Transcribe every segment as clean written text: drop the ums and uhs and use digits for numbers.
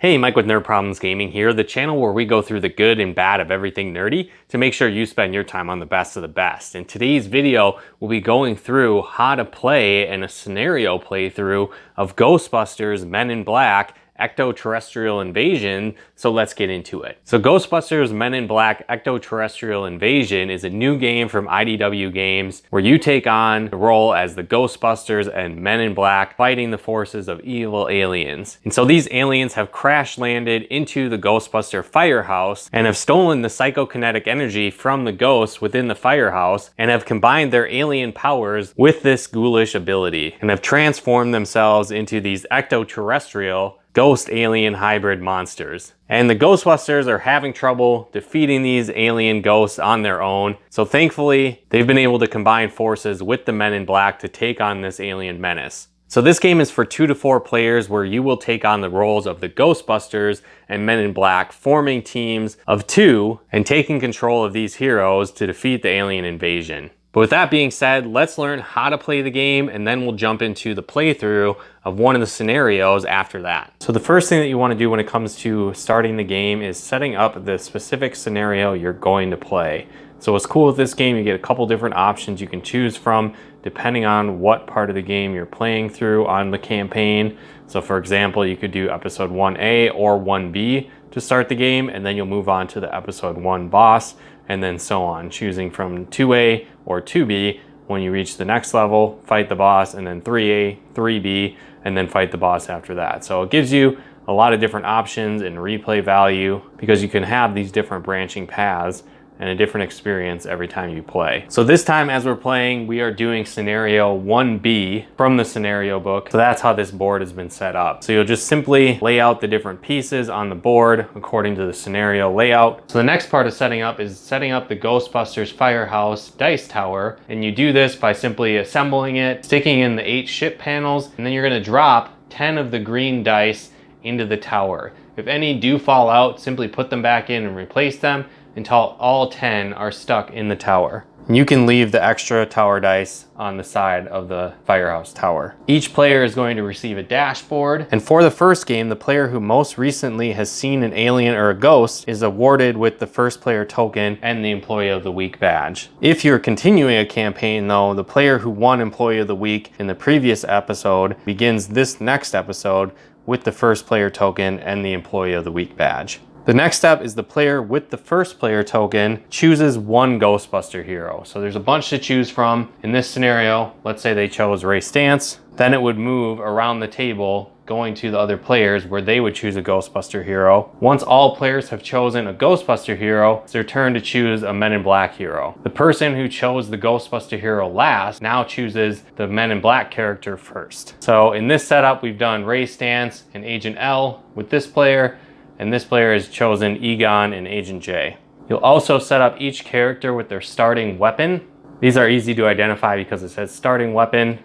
Hey, Mike with Nerd Problems Gaming here, the channel where we go through the good and bad of everything nerdy to make sure you spend your time on the best of the best. In today's video, we'll be going through how to play and a scenario playthrough of Ghostbusters Men in Black Ecto-Terrestrial Invasion, so let's get into it. So Ghostbusters Men in Black Ecto-Terrestrial Invasion is a new game from IDW Games where you take on the role as the Ghostbusters and Men in Black fighting the forces of evil aliens. And so these aliens have crash landed into the Ghostbuster firehouse and have stolen the psychokinetic energy from the ghosts within the firehouse and have combined their alien powers with this ghoulish ability and have transformed themselves into these Ecto-Terrestrial ghost alien hybrid monsters. And the Ghostbusters are having trouble defeating these alien ghosts on their own. So thankfully, they've been able to combine forces with the Men in Black to take on this alien menace. So this game is for 2 to 4 players where you will take on the roles of the Ghostbusters and Men in Black, forming teams of 2 and taking control of these heroes to defeat the alien invasion. But with that being said, let's learn how to play the game and then we'll jump into the playthrough of one of the scenarios after that. So the first thing that you want to do when it comes to starting the game is setting up the specific scenario you're going to play. So what's cool with this game, you get a couple different options you can choose from depending on what part of the game you're playing through on the campaign. So for example, you could do episode 1A or 1B to start the game, and then you'll move on to the episode 1 boss, and then so on, choosing from 2A or 2B. When you reach the next level, fight the boss, and then 3A, 3B, and then fight the boss after that. So it gives you a lot of different options and replay value because you can have these different branching paths and a different experience every time you play. So this time as we're playing, we are doing scenario 1B from the scenario book. So that's how this board has been set up. So you'll just simply lay out the different pieces on the board according to the scenario layout. So the next part of setting up is setting up the Ghostbusters Firehouse dice tower. And you do this by simply assembling it, sticking in the 8 ship panels, and then you're gonna drop 10 of the green dice into the tower. If any do fall out, simply put them back in and replace them until all 10 are stuck in the tower. You can leave the extra tower dice on the side of the firehouse tower. Each player is going to receive a dashboard, and for the first game, the player who most recently has seen an alien or a ghost is awarded with the first player token and the Employee of the Week badge. If you're continuing a campaign though, the player who won Employee of the Week in the previous episode begins this next episode with the first player token and the Employee of the Week badge. The next step is the player with the first player token chooses one Ghostbuster hero. So there's a bunch to choose from. In this scenario, let's say they chose Ray Stantz, then it would move around the table going to the other players where they would choose a Ghostbuster hero. Once all players have chosen a Ghostbuster hero, it's their turn to choose a Men in Black hero. The person who chose the Ghostbuster hero last now chooses the Men in Black character first. So in this setup, we've done Ray Stantz and Agent L with this player, and this player has chosen Egon and Agent J. You'll also set up each character with their starting weapon. These are easy to identify because it says starting weapon,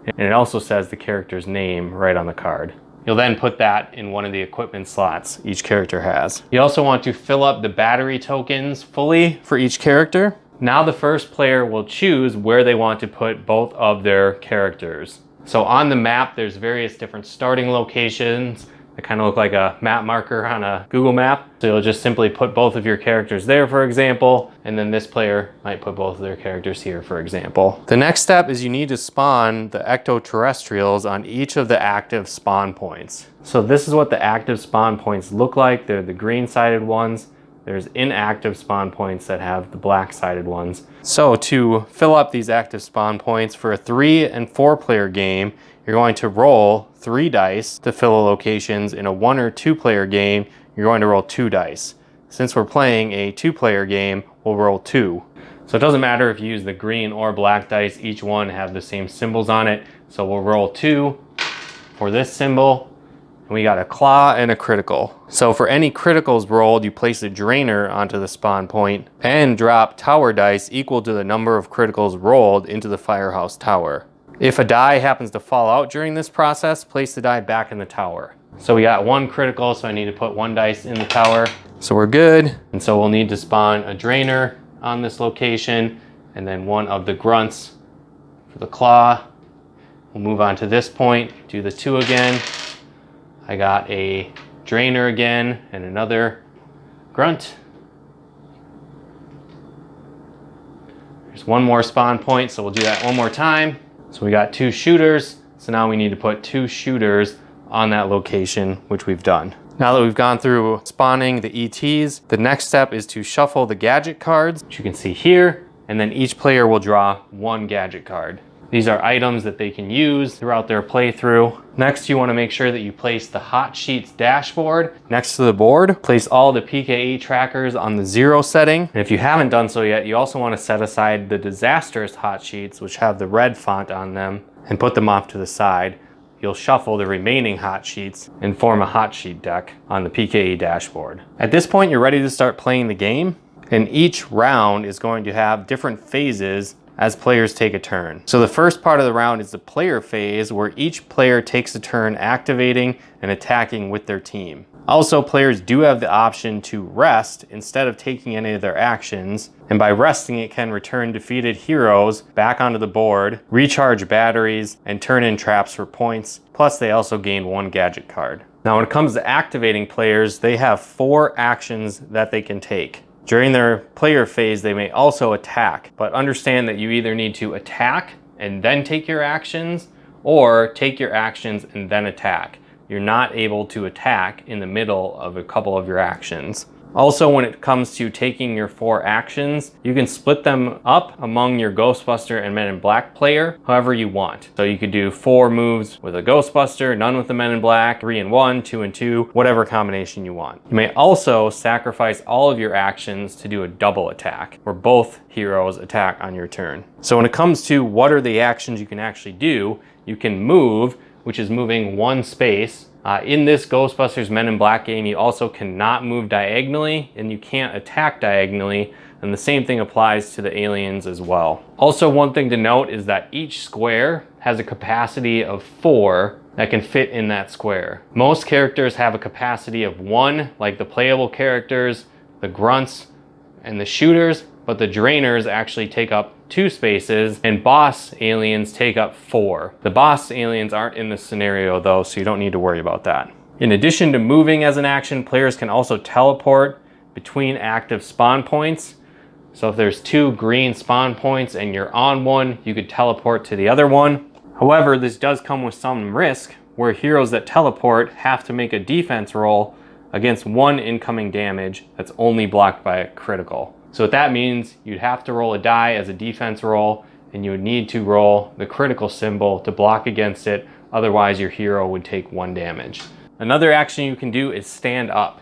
and it also says the character's name right on the card. You'll then put that in one of the equipment slots each character has. You also want to fill up the battery tokens fully for each character. Now the first player will choose where they want to put both of their characters. So on the map, there's various different starting locations. They kind of look like a map marker on a Google map. So you'll just simply put both of your characters there, for example, and then this player might put both of their characters here, for example. The next step is you need to spawn the Ecto-Terrestrials on each of the active spawn points. So this is what the active spawn points look like. They're the green-sided ones. There's inactive spawn points that have the black-sided ones. So to fill up these active spawn points for a 3 and 4 player game, you're going to roll 3 dice to fill the locations. In a 1 or 2 player game, you're going to roll 2 dice. Since we're playing a 2 player game, we'll roll 2. So it doesn't matter if you use the green or black dice, each one have the same symbols on it. So we'll roll 2 for this symbol, and we got a claw and a critical. So for any criticals rolled, you place a drainer onto the spawn point and drop tower dice equal to the number of criticals rolled into the firehouse tower. If a die happens to fall out during this process, place the die back in the tower. So we got 1 critical, so I need to put 1 dice in the tower. So we're good. And so we'll need to spawn a drainer on this location, and then 1 of the grunts for the claw. We'll move on to this point, do the 2 again. I got a Drainer again and another Grunt. There's one more spawn point, so we'll do that one more time. So we got 2 shooters, so now we need to put 2 shooters on that location, which we've done. Now that we've gone through spawning the ETs, the next step is to shuffle the gadget cards, which you can see here, and then each player will draw 1 gadget card. These are items that they can use throughout their playthrough. Next, you want to make sure that you place the hot sheets dashboard next to the board. Place all the PKE trackers on the 0 setting. And if you haven't done so yet, you also want to set aside the disastrous hot sheets, which have the red font on them, and put them off to the side. You'll shuffle the remaining hot sheets and form a hot sheet deck on the PKE dashboard. At this point, you're ready to start playing the game, and each round is going to have different phases as players take a turn. So the first part of the round is the player phase, where each player takes a turn activating and attacking with their team. Also, players do have the option to rest instead of taking any of their actions, and by resting it can return defeated heroes back onto the board, recharge batteries, and turn in traps for points, plus they also gain 1 gadget card. Now when it comes to activating players, they have 4 actions that they can take. During their player phase, they may also attack, but understand that you either need to attack and then take your actions, or take your actions and then attack. You're not able to attack in the middle of a couple of your actions. Also, when it comes to taking your 4 actions, you can split them up among your Ghostbuster and Men in Black player however you want. So you could do 4 moves with a Ghostbuster, none with the Men in Black, 3 and 1, 2 and 2, whatever combination you want. You may also sacrifice all of your actions to do a double attack, where both heroes attack on your turn. So when it comes to what are the actions you can actually do, you can move, which is moving 1 space. In this Ghostbusters Men in Black game, you also cannot move diagonally, and you can't attack diagonally, and the same thing applies to the aliens as well. Also, one thing to note is that each square has a capacity of 4 that can fit in that square. Most characters have a capacity of 1, like the playable characters, the grunts, and the shooters, but the drainers actually take up 2 spaces, and boss aliens take up 4. The boss aliens aren't in this scenario though, so you don't need to worry about that. In addition to moving as an action, players can also teleport between active spawn points. So if there's 2 green spawn points and you're on one, you could teleport to the other one. However, this does come with some risk, where heroes that teleport have to make a defense roll against 1 incoming damage that's only blocked by a critical. So what that means, you'd have to roll a die as a defense roll, and you would need to roll the critical symbol to block against it, otherwise your hero would take 1 damage. Another action you can do is stand up.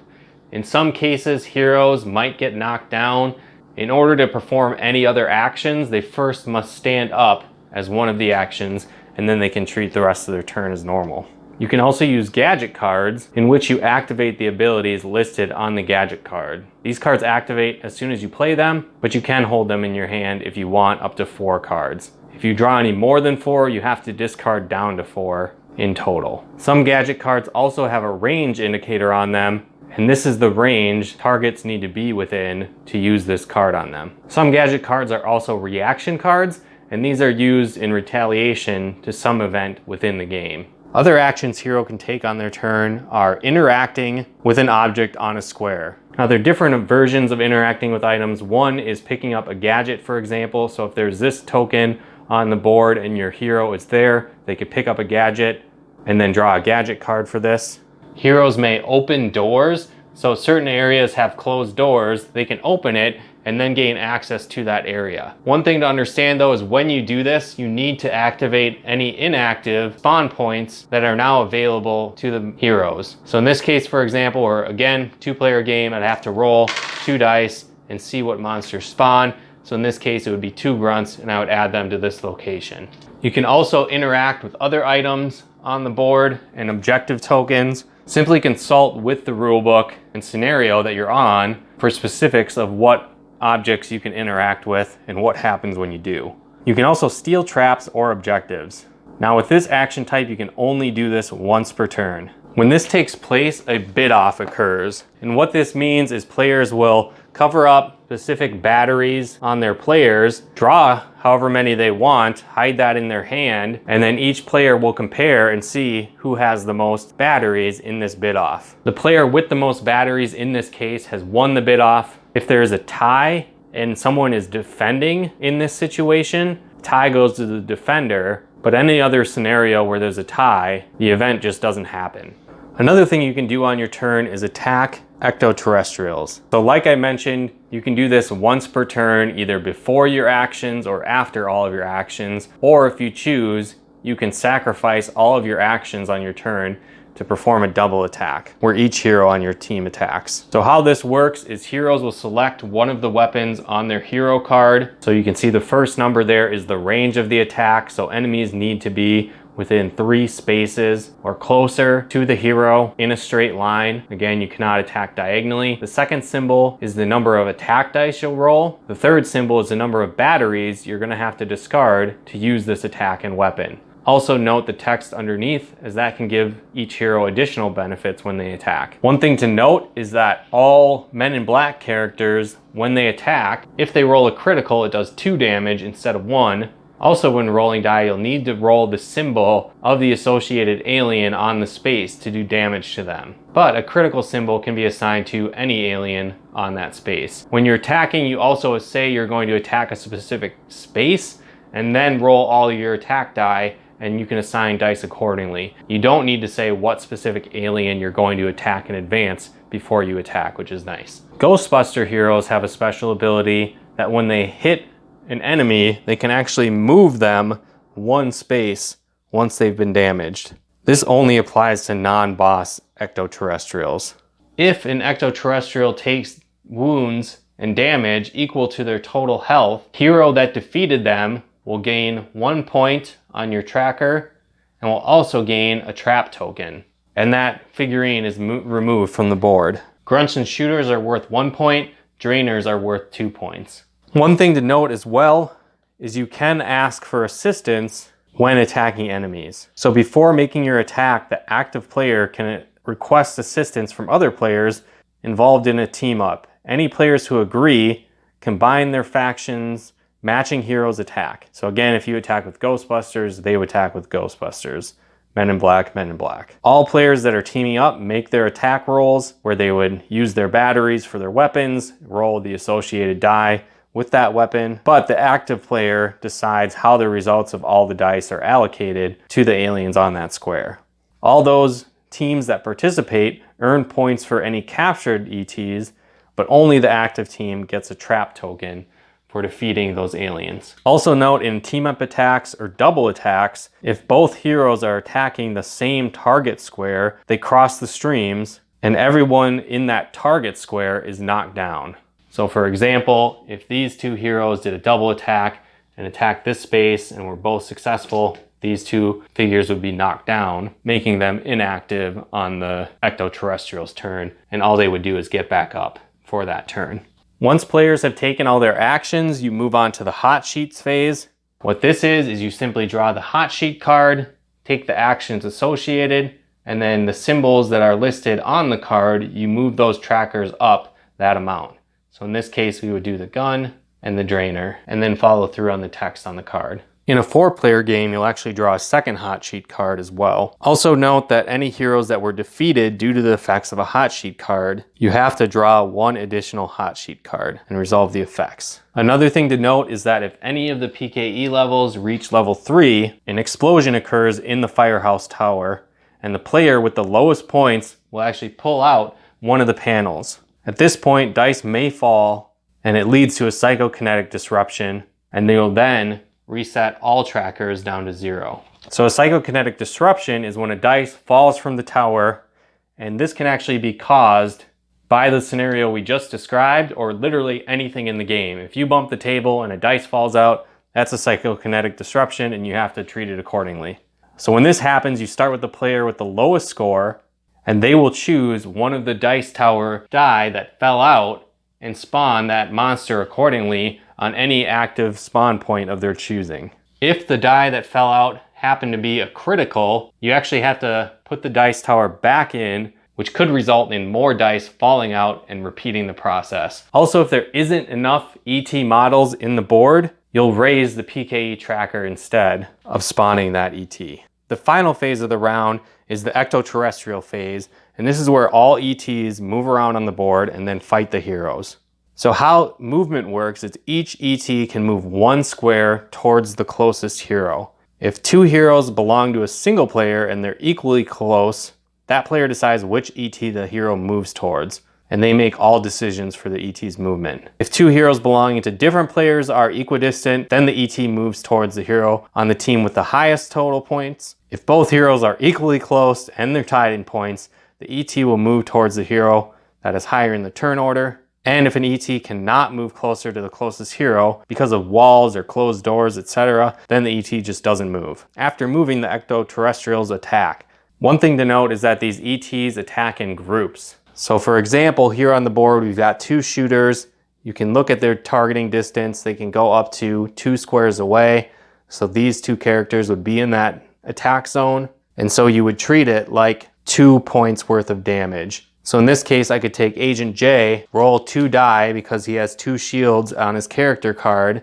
In some cases, heroes might get knocked down. In order to perform any other actions, they first must stand up as one of the actions, and then they can treat the rest of their turn as normal. You can also use gadget cards, in which you activate the abilities listed on the gadget card. These cards activate as soon as you play them, but you can hold them in your hand if you want up to 4 cards. If you draw any more than 4, you have to discard down to 4 in total. Some gadget cards also have a range indicator on them, and this is the range targets need to be within to use this card on them. Some gadget cards are also reaction cards, and these are used in retaliation to some event within the game. Other actions hero can take on their turn are interacting with an object on a square. Now there are different versions of interacting with items. One is picking up a gadget, for example. So if there's this token on the board and your hero is there, they could pick up a gadget and then draw a gadget card for this. Heroes may open doors. So certain areas have closed doors, they can open it and then gain access to that area. One thing to understand though is when you do this, you need to activate any inactive spawn points that are now available to the heroes. So in this case, for example, or again, 2-player game, I'd have to roll 2 dice and see what monsters spawn. So in this case, it would be 2 grunts, and I would add them to this location. You can also interact with other items on the board and objective tokens. Simply consult with the rulebook and scenario that you're on for specifics of what objects you can interact with and what happens when you do. You can also steal traps or objectives. Now with this action type, you can only do this once per turn. When this takes place, a bid off occurs. And what this means is players will cover up specific batteries on their players, draw however many they want, hide that in their hand, and then each player will compare and see who has the most batteries in this bid off. The player with the most batteries in this case has won the bid off. If there is a tie and someone is defending in this situation, tie goes to the defender, but any other scenario where there's a tie, the event just doesn't happen. Another thing you can do on your turn is attack Ectoterrestrials. So like I mentioned, you can do this once per turn, either before your actions or after all of your actions, or if you choose, you can sacrifice all of your actions on your turn to perform a double attack, where each hero on your team attacks. So how this works is heroes will select one of the weapons on their hero card. So you can see the first number there is the range of the attack, so enemies need to be within 3 spaces or closer to the hero in a straight line. Again, you cannot attack diagonally. The second symbol is the number of attack dice you'll roll. The third symbol is the number of batteries you're gonna have to discard to use this attack and weapon. Also note the text underneath, as that can give each hero additional benefits when they attack. One thing to note is that all Men in Black characters, when they attack, if they roll a critical, it does 2 damage instead of 1. Also, when rolling die, you'll need to roll the symbol of the associated alien on the space to do damage to them. But a critical symbol can be assigned to any alien on that space. When you're attacking, you also say you're going to attack a specific space, and then roll all your attack die, and you can assign dice accordingly. You don't need to say what specific alien you're going to attack in advance before you attack, which is nice. Ghostbuster heroes have a special ability that when they hit an enemy, they can actually move them 1 space once they've been damaged. This only applies to non-boss Ectoterrestrials. If an Ectoterrestrial takes wounds and damage equal to their total health, hero that defeated them will gain 1 point on your tracker and will also gain a trap token. And that figurine is removed from the board. Grunts and shooters are worth 1 point, drainers are worth 2 points. One thing to note as well is you can ask for assistance when attacking enemies. So before making your attack, the active player can request assistance from other players involved in a team up. Any players who agree combine their factions, matching heroes attack. So again, if you attack with Ghostbusters, they would attack with Ghostbusters. Men in Black, Men in Black. All players that are teaming up make their attack rolls where they would use their batteries for their weapons, roll the associated die with that weapon, but the active player decides how the results of all the dice are allocated to the aliens on that square. All those teams that participate earn points for any captured ETs, but only the active team gets a trap token for defeating those aliens. Also note, in team-up attacks or double attacks, if both heroes are attacking the same target square, they cross the streams and everyone in that target square is knocked down. So for example, if these 2 heroes did a double attack and attacked this space and were both successful, these 2 figures would be knocked down, making them inactive on the Ectoterrestrial's turn, and all they would do is get back up for that turn. Once players have taken all their actions, you move on to the hot sheets phase. What this is you simply draw the hot sheet card, take the actions associated, and then the symbols that are listed on the card, you move those trackers up that amount. So in this case, we would do the gun and the drainer, and then follow through on the text on the card. In a 4-player game, you'll actually draw a second hot sheet card as well. Also note that any heroes that were defeated due to the effects of a hot sheet card, you have to draw 1 additional hot sheet card and resolve the effects. Another thing to note is that if any of the PKE levels reach level 3, an explosion occurs in the firehouse tower, and the player with the lowest points will actually pull out one of the panels. At this point, dice may fall, and it leads to a Psychokinetic Disruption, and they will then reset all trackers down to 0. So a Psychokinetic Disruption is when a dice falls from the tower, and this can actually be caused by the scenario we just described, or literally anything in the game. If you bump the table and a dice falls out, that's a Psychokinetic Disruption, and you have to treat it accordingly. So when this happens, you start with the player with the lowest score, and they will choose one of the dice tower die that fell out and spawn that monster accordingly on any active spawn point of their choosing. If the die that fell out happened to be a critical, you actually have to put the dice tower back in which could result in more dice falling out and repeating the process. Also, if there isn't enough ET models in the board, you'll raise the PKE tracker instead of spawning that ET. The final phase of the round is the Ectoterrestrial Phase, and this is where all ETs move around on the board and then fight the heroes. So how movement works is each ET can move 1 square towards the closest hero. If 2 heroes belong to a single player and they're equally close, that player decides which ET the hero moves towards, and they make all decisions for the ET's movement. If 2 heroes belonging to different players are equidistant, then the ET moves towards the hero on the team with the highest total points. If both heroes are equally close and they're tied in points, the ET will move towards the hero that is higher in the turn order. And if an ET cannot move closer to the closest hero because of walls or closed doors, etc., then the ET just doesn't move. After moving, the Ectoterrestrials attack. One thing to note is that these ETs attack in groups. So for example, here on the board, we've got 2 shooters. You can look at their targeting distance. They can go up to 2 squares away. So these 2 characters would be in that attack zone. And so you would treat it like 2 points worth of damage. So in this case, I could take Agent J, roll 2 die because he has 2 shields on his character card,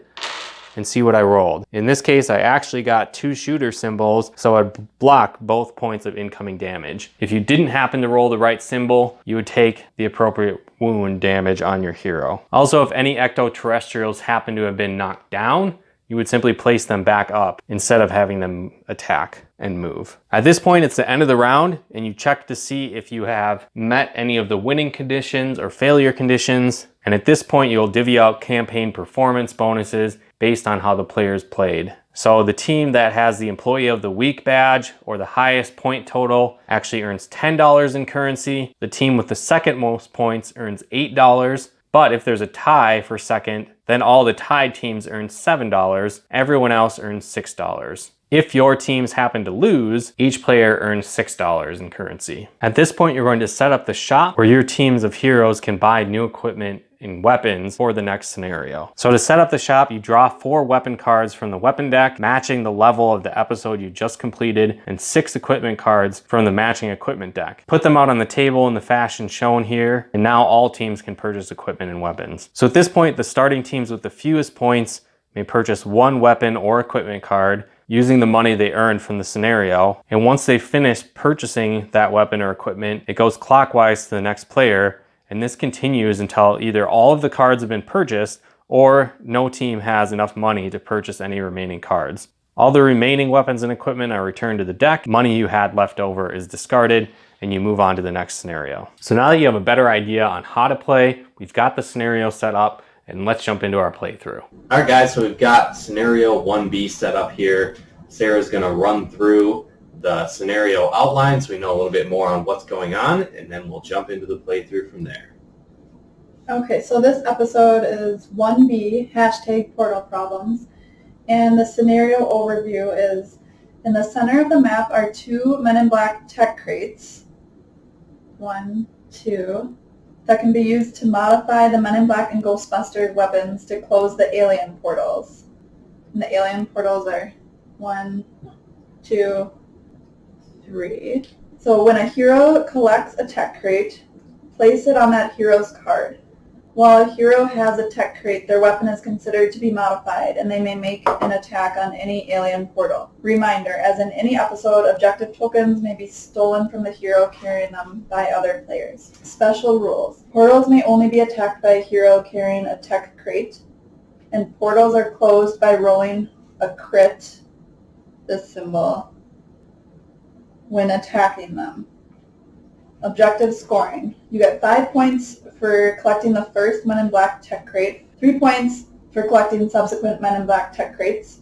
and see what I rolled. In this case, I actually got 2 shooter symbols, so I'd block both points of incoming damage. If you didn't happen to roll the right symbol, you would take the appropriate wound damage on your hero. Also, if any Ectoterrestrials happen to have been knocked down, you would simply place them back up instead of having them attack and move. At this point, it's the end of the round, and you check to see if you have met any of the winning conditions or failure conditions. And at this point, you'll divvy out campaign performance bonuses based on how the players played. So the team that has the Employee of the Week badge or the highest point total actually earns $10 in currency. The team with the second most points earns $8. But if there's a tie for second, then all the tied teams earn $7. Everyone else earns $6. If your teams happen to lose, each player earns $6 in currency. At this point, you're going to set up the shop where your teams of heroes can buy new equipment and weapons for the next scenario. So to set up the shop, you draw 4 weapon cards from the weapon deck, matching the level of the episode you just completed, and 6 equipment cards from the matching equipment deck. Put them out on the table in the fashion shown here, and now all teams can purchase equipment and weapons. So at this point, the starting teams with the fewest points may purchase 1 weapon or equipment card using the money they earned from the scenario. And once they finish purchasing that weapon or equipment, it goes clockwise to the next player. And this continues until either all of the cards have been purchased or no team has enough money to purchase any remaining cards. All the remaining weapons and equipment are returned to the deck. Money you had left over is discarded, and you move on to the next scenario. So now that you have a better idea on how to play, we've got the scenario set up, and let's jump into our playthrough. All right, guys, so we've got scenario 1B set up here. Sarah's gonna run through the scenario outline so we know a little bit more on what's going on, and then we'll jump into the playthrough from there. Okay, so this episode is 1B, hashtag portal problems, and the scenario overview is in the center of the map are 2 Men in Black tech crates, 1, 2, that can be used to modify the Men in Black and Ghostbusters weapons to close the alien portals. And the alien portals are 1, 2, 3. So when a hero collects a tech crate, place it on that hero's card. While a hero has a tech crate, their weapon is considered to be modified, and they may make an attack on any alien portal. Reminder, as in any episode, objective tokens may be stolen from the hero carrying them by other players. Special rules. Portals may only be attacked by a hero carrying a tech crate, and portals are closed by rolling a crit, this symbol, when attacking them. Objective scoring. You get 5 points for collecting the first Men in Black tech crate, 3 points for collecting subsequent Men in Black tech crates,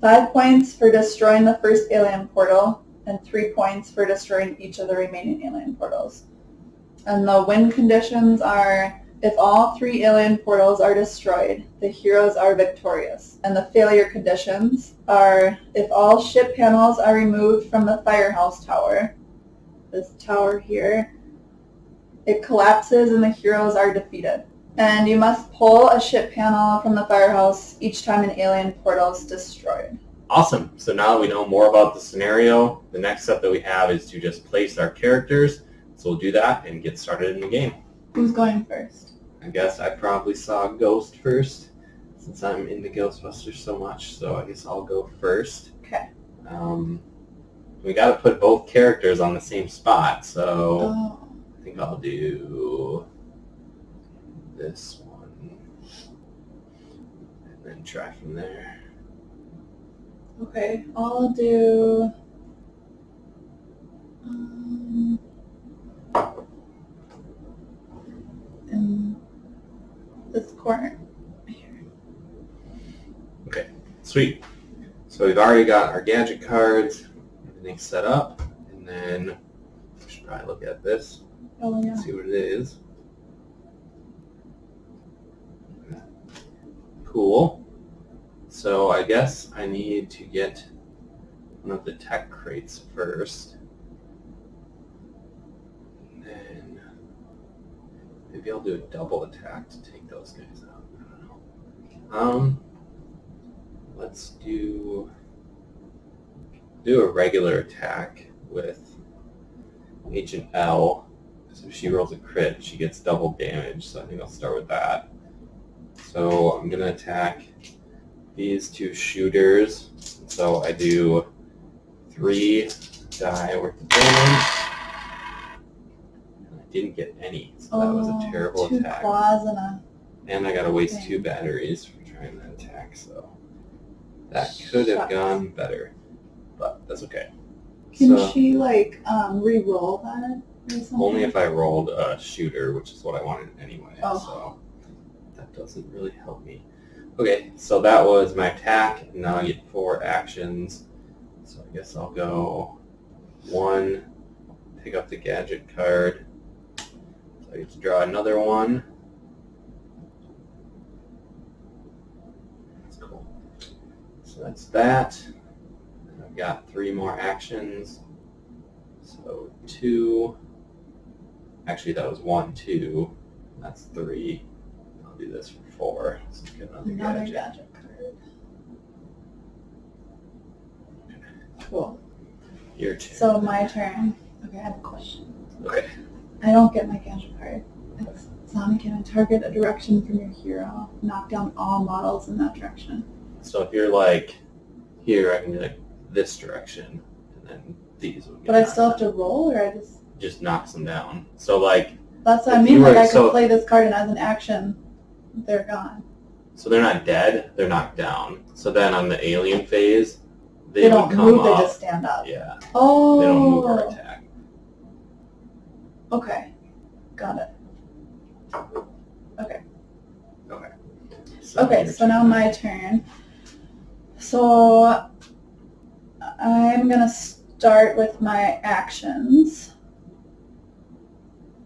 5 points for destroying the first alien portal, and 3 points for destroying each of the remaining alien portals. And the win conditions are, if all 3 alien portals are destroyed, the heroes are victorious. And the failure conditions are, if all ship panels are removed from the firehouse tower, this tower here, it collapses and the heroes are defeated. And you must pull a ship panel from the firehouse each time an alien portal is destroyed. Awesome. So now that we know more about the scenario, the next step that we have is to just place our characters. So we'll do that and get started in the game. Who's going first? I guess I probably saw Ghost first, since I'm into Ghostbusters so much, so I guess I'll go first. Okay. We got to put both characters on the same spot, so Oh. I think I'll do this one, and then try from there. Okay, I'll do... in this corner here. Okay, sweet. So we've already got our gadget cards, everything set up, and then we should probably look at this, Oh yeah. see what it is. Cool. So I guess I need to get one of the tech crates first. And then maybe I'll do a double attack to take those guys out. I don't know. Let's do a regular attack with Agent L. So if she rolls a crit, she gets double damage. So I think I'll start with that. So I'm going to attack these two shooters. So I do 3 die worth of damage. And I didn't get any, so that was a terrible 2 attack. claws and a... And I got to waste thing. 2 batteries for trying that attack, so that could have gone better, but that's okay. Can So, she, like, re-roll that or something? only if I rolled a shooter, which is what I wanted anyway, Oh. so that doesn't really help me. Okay, so that was my attack, and now I get 4 actions, so I guess I'll go 1, pick up the gadget card, so I get to draw another one. That's cool. So that's that. And I've got 3 more actions, so 2, actually that was 1, 2, that's 3. I'll do this for 4. So get Another gadget card. Cool. Your turn. So my turn. Okay, I have a question. Okay. I don't get my gadget card. It's Sonic can target a direction from your hero. Knock down all models in that direction. So if you're like here, I can do like this direction, and then these would get But I knocked still have down. to roll, or I Just knocks them down. So like, That's what I If mean. you Like were- I could so- play this card, and as an action, they're gone. so they're not dead, they're knocked down. So then on the alien phase, They would don't come move. up. They just stand up. Yeah, Oh. they don't move or attack. Okay. Got it. Okay, your so now turn. my turn. So I'm going to start with my actions.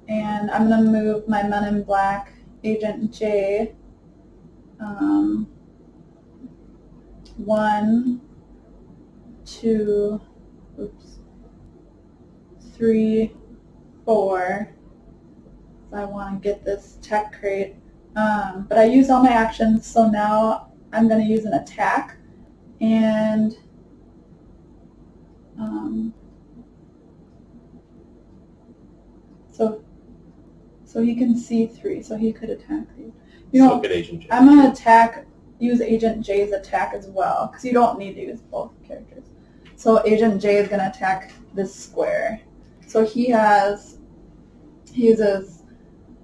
And I'm going to move my Men in Black Agent J 1, 2, 3, 4. So I want to get this tech crate. But I used all my actions, so now I'm going to use an attack. And so he can see 3, so he could attack you. So good Agent J. I'm going to use Agent J's attack as well, because you don't need to use both characters. So Agent J is going to attack this square. So he uses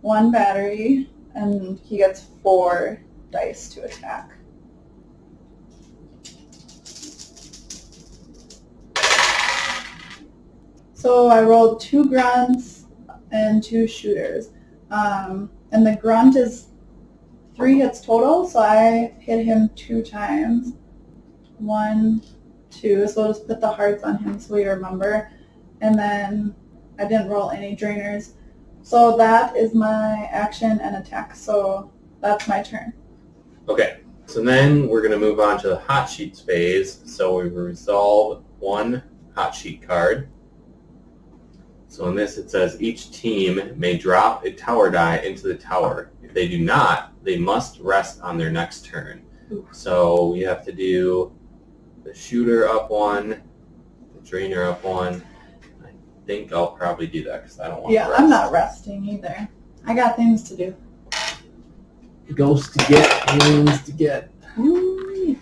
1 battery, and he gets 4 dice to attack. So I rolled 2 grunts and 2 shooters. And the grunt is 3 hits total, so I hit him 2 times. 1, 2, so we'll just put the hearts on him so we remember. And then I didn't roll any drainers. So that is my action and attack, so that's my turn. Okay, so then we're going to move on to the hot sheets phase. So we resolve 1 hot sheet card. So in this it says each team may drop a tower die into the tower. If they do not, they must rest on their next turn. Ooh. So we have to do the shooter up 1, the drainer up 1. I think I'll probably do that because I don't want to Yeah, rest. I'm not resting either. I got things to do. Ghosts to get, aliens to get. Ooh.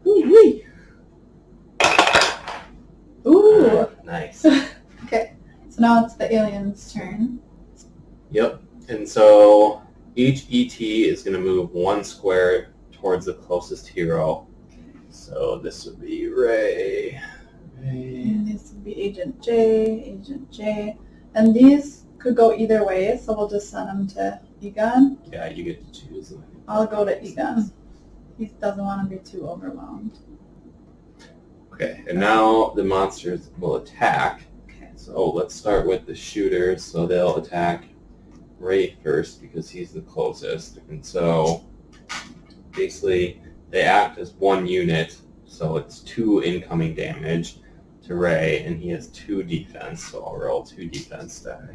Ooh. Ooh. Nice. Okay, so now it's the alien's turn. Yep. And so each ET is going to move 1 square towards the closest hero. So this would be Ray. And these would be Agent J, and these could go either way, so we'll just send them to Egon. Yeah, you get to choose them. I'll go to Egon. He doesn't want to be too overwhelmed. Okay, and now the monsters will attack. Okay. So let's start with the shooters. So they'll attack Ray first because he's the closest. And so basically they act as 1 unit. So it's 2 incoming damage to Ray, and he has 2 defense. So I'll roll 2 defense die.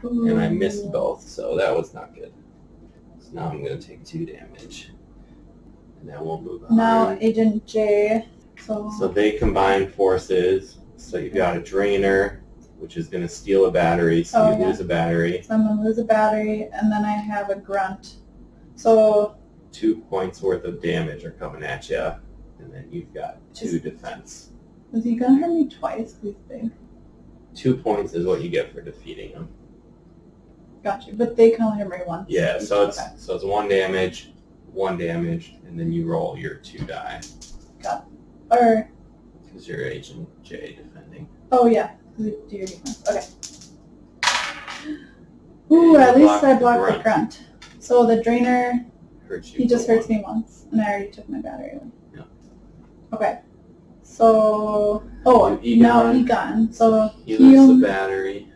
Ooh. And I missed both, so that was not good. So now I'm going to take 2 damage. And then we'll move on. Now Agent J. So they combine forces. So you've got a drainer, which is going to steal a battery, so you lose a battery. So I'm going to lose a battery, and then I have a grunt. So 2 points worth of damage are coming at you, and then you've got 2 defense. is he going to hurt me twice? Please, big. 2 points is what you get for defeating him. Got you. But they can only hurt me once. Yeah, so it's Okay. 1 damage, 1 damage, and then you roll your 2 die. Or, Because you're Agent J defending. oh yeah, do your defense. Okay. Ooh, at least I blocked the grunt. So the drainer, Hurts you he just for hurts 1. me once, and I already took my battery away. Yeah. Okay. So, Egon. now Egon. So He loses the battery.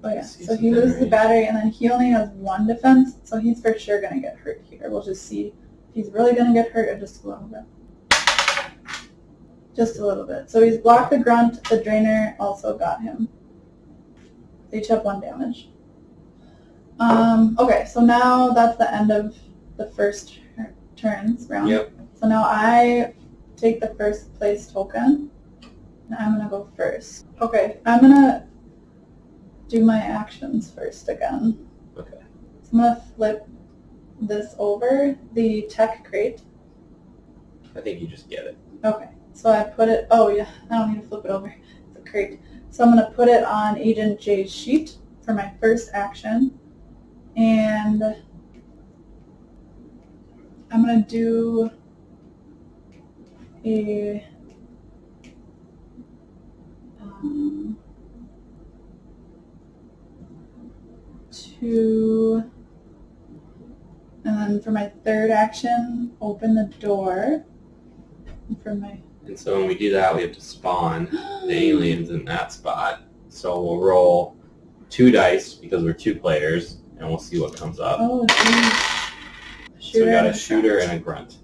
Oh yeah, Sees so the he loses the battery. battery, and then he only has 1 defense, so he's for sure going to get hurt here. We'll just see if he's really going to get hurt or just a little bit. Just a little bit. So he's blocked the grunt, the drainer also got him. They each have 1 damage. Okay, so now that's the end of the first turns round. Yep. So now I take the first place token, and I'm going to go first. Okay, I'm going to do my actions first again. Okay. So I'm going to flip this over, the tech crate. I think you just get it. Okay, so I put it, oh yeah, I don't need to flip it over, it's a crate. So I'm going to put it on Agent J's sheet for my first action. And I'm going to do a and then for my third action, open the door. And for my And so when we do that, we have to spawn the aliens in that spot. So we'll roll 2 dice because we're 2 players, and we'll see what comes up. oh geez. So we got a shooter and a grunt.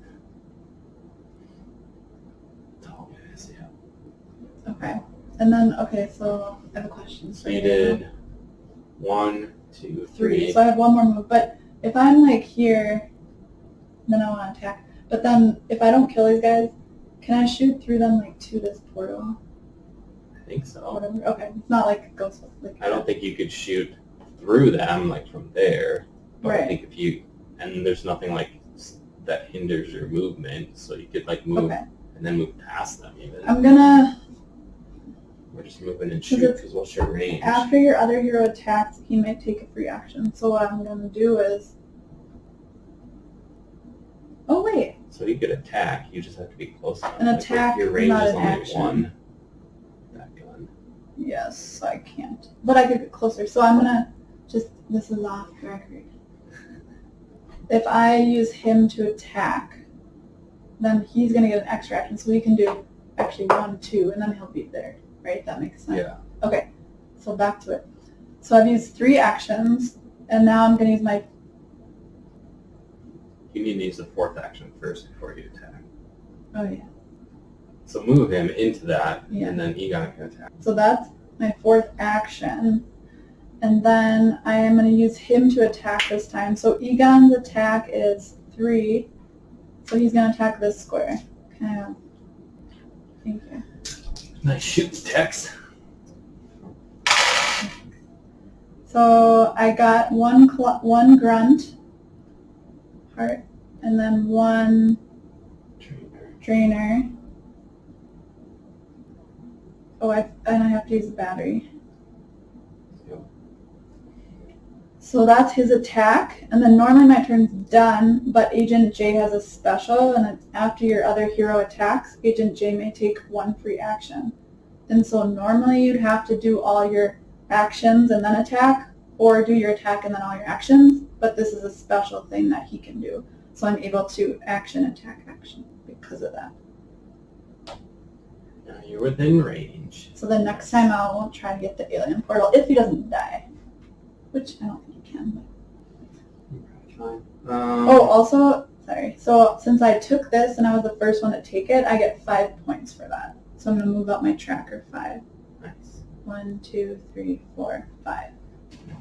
Oh, guys, yeah. Okay. And then, okay, so I have a question. So you did 1, 2, 3. So I have 1 more move, but if I'm like here, then I want to attack. But then if I don't kill these guys, can I shoot through them like to this portal? I think so. Whatever. Okay, it's not like Ghostbusters. Like, I don't think you could shoot through them like from there. But I Right. think if you, and there's nothing like that hinders your movement, so you could like move Okay. and then move past them even. I'm gonna, We're just moving and shoot because what's your range? after your other hero attacks, he might take a free action. So what I'm gonna do is, oh wait, So you could attack, you just have to be close enough. An Like, attack your is range not is an only action. 1. That gun. yes, I can't. But I could get closer. So I'm gonna just, this is off the record. If I use him to attack, then he's going to get an extra action. So we can do actually 1, 2, and then he'll be there. Right? That makes sense. Yeah. Okay. So back to it. So I've used 3 actions, and now I'm going to use my... You need to use the 4th action first before you attack. Oh, yeah. So move him into that, Yeah. and then Egon can attack. So that's my 4th action. And then I am going to use him to attack this time. So Egon's attack is 3. So he's going to attack this square. Thank you. Nice shooting text. So I got one grunt heart, and then one drainer. Oh, and I have to use a battery. Yep. So that's his attack, and then normally my turn's done, but Agent J has a special, and it's after your other hero attacks, Agent J may take one free action. And so normally you'd have to do all your actions and then attack, or do your attack and then all your actions, but this is a special thing that he can do. So I'm able to action, attack, action because of that. Now you're within range. So the next time I will try to get the alien portal if he doesn't die, which I don't think he can. Fine. Oh, also, sorry. So since I took this and I was the first one to take it, I get 5 points for that. So I'm going to move up my tracker 5. Nice. 1, 2, 3, 4, 5.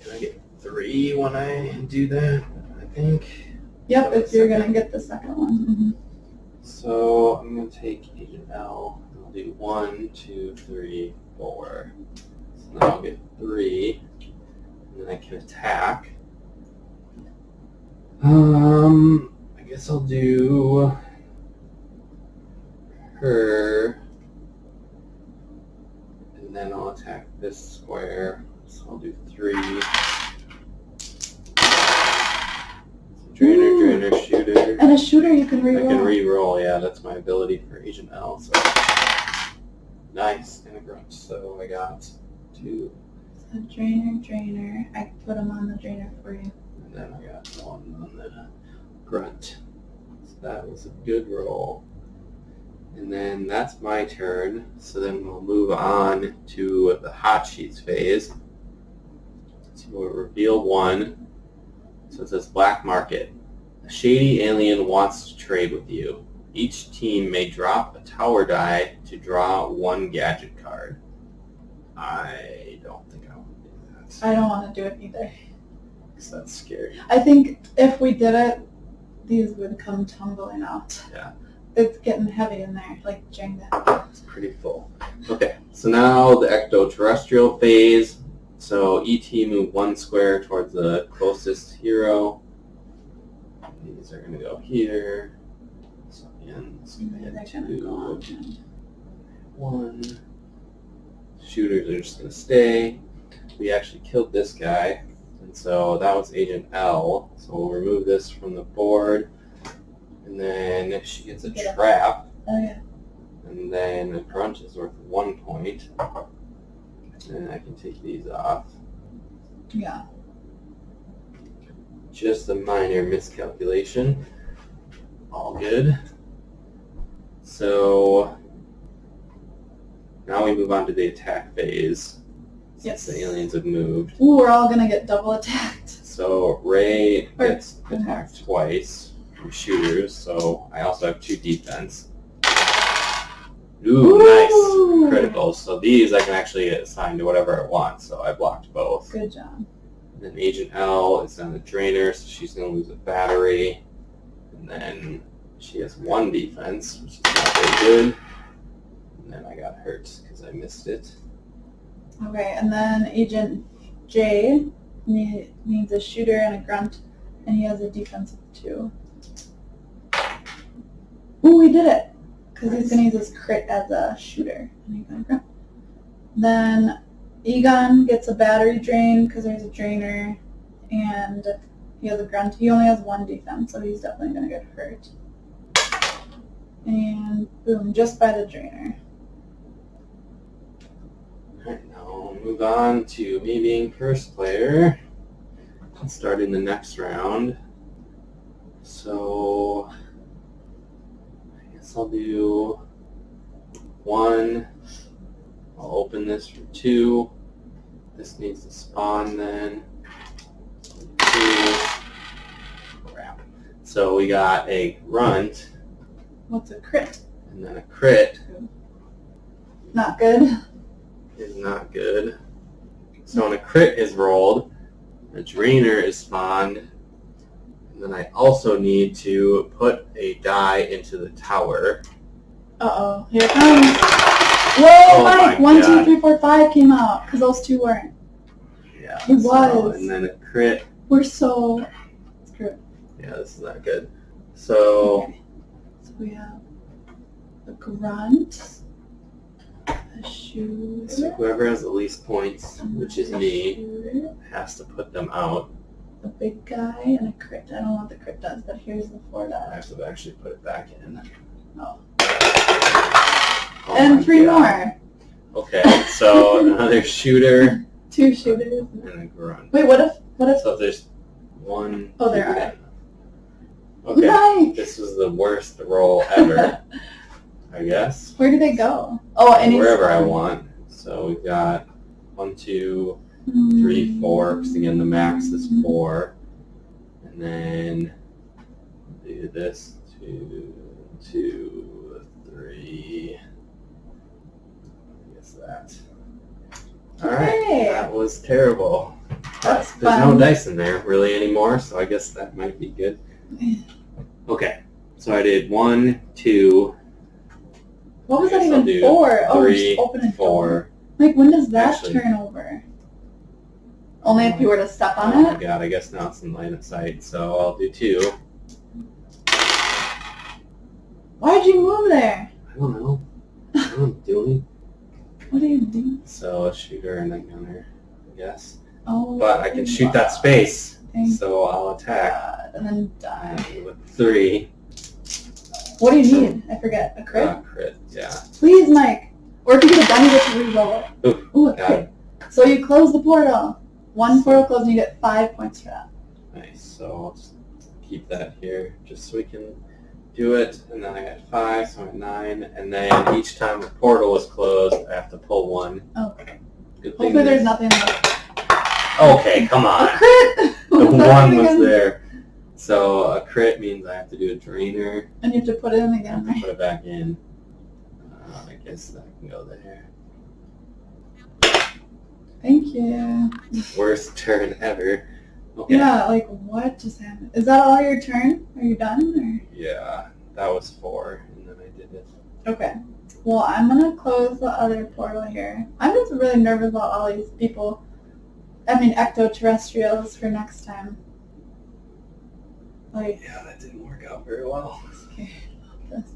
Can I get 3 when I do that? I think. Yep, if you're going to get the second one. Mm-hmm. So I'm going to take Agent L. I'll do 1, 2, 3, 4. So now I'll get 3. And then I can attack. I guess I'll do her. And then I'll attack this square. So I'll do 3. Drainer, drainer, shooter. And a shooter you can reroll. I can re-roll, yeah, that's my ability for Agent L. So nice, and a grunt. So I got 2. So drainer, drainer. I put them on the drainer for you. And then I got 1 on the grunt. So that was a good roll. And then that's my turn. So then we'll move on to the hot sheets phase. So we'll reveal 1. So it says Black Market. A shady alien wants to trade with you. Each team may drop a tower die to draw 1 gadget card. I don't think I want to do that. I don't want to do it either. Because that's scary. I think if we did it, these would come tumbling out. Yeah. It's getting heavy in there, like Jenga. It's pretty full. Okay, so now the Ectoterrestrial Phase. So ET move 1 square towards the closest hero. These are going to go here. So again, this is going to They're get gonna go 2, on. 1. Shooters are just going to stay. We actually killed this guy. And so that was Agent L. So we'll remove this from the board. And then she gets a trap. Oh yeah. And then a grunt is worth 1 point. And I can take these off. Yeah. Just a minor miscalculation. All good. So now we move on to the attack phase. Yes. The aliens have moved. Ooh, we're all gonna get double attacked. So Ray Or- gets attacked twice from shooters, so I also have 2 defense. Ooh, nice. Criticals. So these I can actually assign to whatever I want, so I blocked both. Good job. And then Agent L is on the drainer, so she's going to lose a battery. And then she has 1 defense, which is not very good. And then I got hurt because I missed it. Okay, and then Agent J needs a shooter and a grunt, and he has a defense of 2. Ooh, he did it! Because he's going to use his crit as a shooter. And he got a grunt. Then Egon gets a battery drain because there's a drainer, and he has a grunt. He only has 1 defense, so he's definitely going to get hurt. And boom, just by the drainer. Alright, now we'll move on to me being first player. Starting the next round. So I guess I'll do 1. I'll open this for 2. This needs to spawn then. 2. Crap. So we got a grunt. What's a crit? And then a crit Not good. is not good. So when a crit is rolled, a drainer is spawned, and then I also need to put a die into the tower. Uh-oh, here it comes. Whoa, Oh Mike! my 1, 2, God. 3, 4, 5 came out because those two weren't. Yeah. It so- was. And then a crit. We're so screwed. Yeah, this is not good. So, Okay. So we have a grunt, a shooter, so whoever has the least points, which is me, shooter, has to put them out. a big guy, and a crit. I don't know what the crit does, but here's the 4 I dollars. have to actually put it back in. Oh. Oh And my 3 God. more. Okay, so another shooter 2 shooters. and a grunt. Wait, what if? So there's 1. Oh, there 2, are. Okay, Mike! this was the worst roll ever, I guess. Where do they go? Oh, any Wherever I spot. want. So we've got 1, 2, Hmm. 3, 4, because again the max is 4. And then do this, 2, 2, 3. I guess that. Alright, Okay. that was terrible. That's There's fun. no dice in there really anymore, so I guess that might be good. Okay, so I did 1, 2, What was I that guess I'll even do for? Oh, 3, just open a door. 4. Like, when does that Actually- turn over? Only if you were to step Oh on my it? god, I guess now it's in line of sight, so I'll do 2. Why'd you move there? I don't know. I don't do anything. What are you doing? So a shooter and a gunner, I guess. Oh, But I can shoot that space, thank so I'll attack. God. And then die. With 3. What do you need? I forget. A crit? Crit, yeah. Please, Mike. Or if you get a gun, you get to re-roll it. Oof, Ooh, a got crit. So you close the portal. 1 portal closed and you get 5 points for that. Nice, so I'll just keep that here just so we can do it. And then I got 5, so I'm at 9. And then each time a portal is closed, I have to pull 1. Okay. Good thing Hopefully there's nothing left. Okay, come A on. crit! The What's that 1 again? was there. So a crit means I have to do a drainer. And you have to put it in I again, have to right? put it back in. I guess that can go there. Thank you. Worst turn ever. Okay. Yeah, like what just happened? Is that all your turn? Are you done? Yeah, that was 4, and then I did it. Or? Okay. Well, I'm gonna close the other portal here. I'm just really nervous about all these people. I mean, ectoterrestrials for next time. Like, Yeah, that didn't work out very well. scared about this.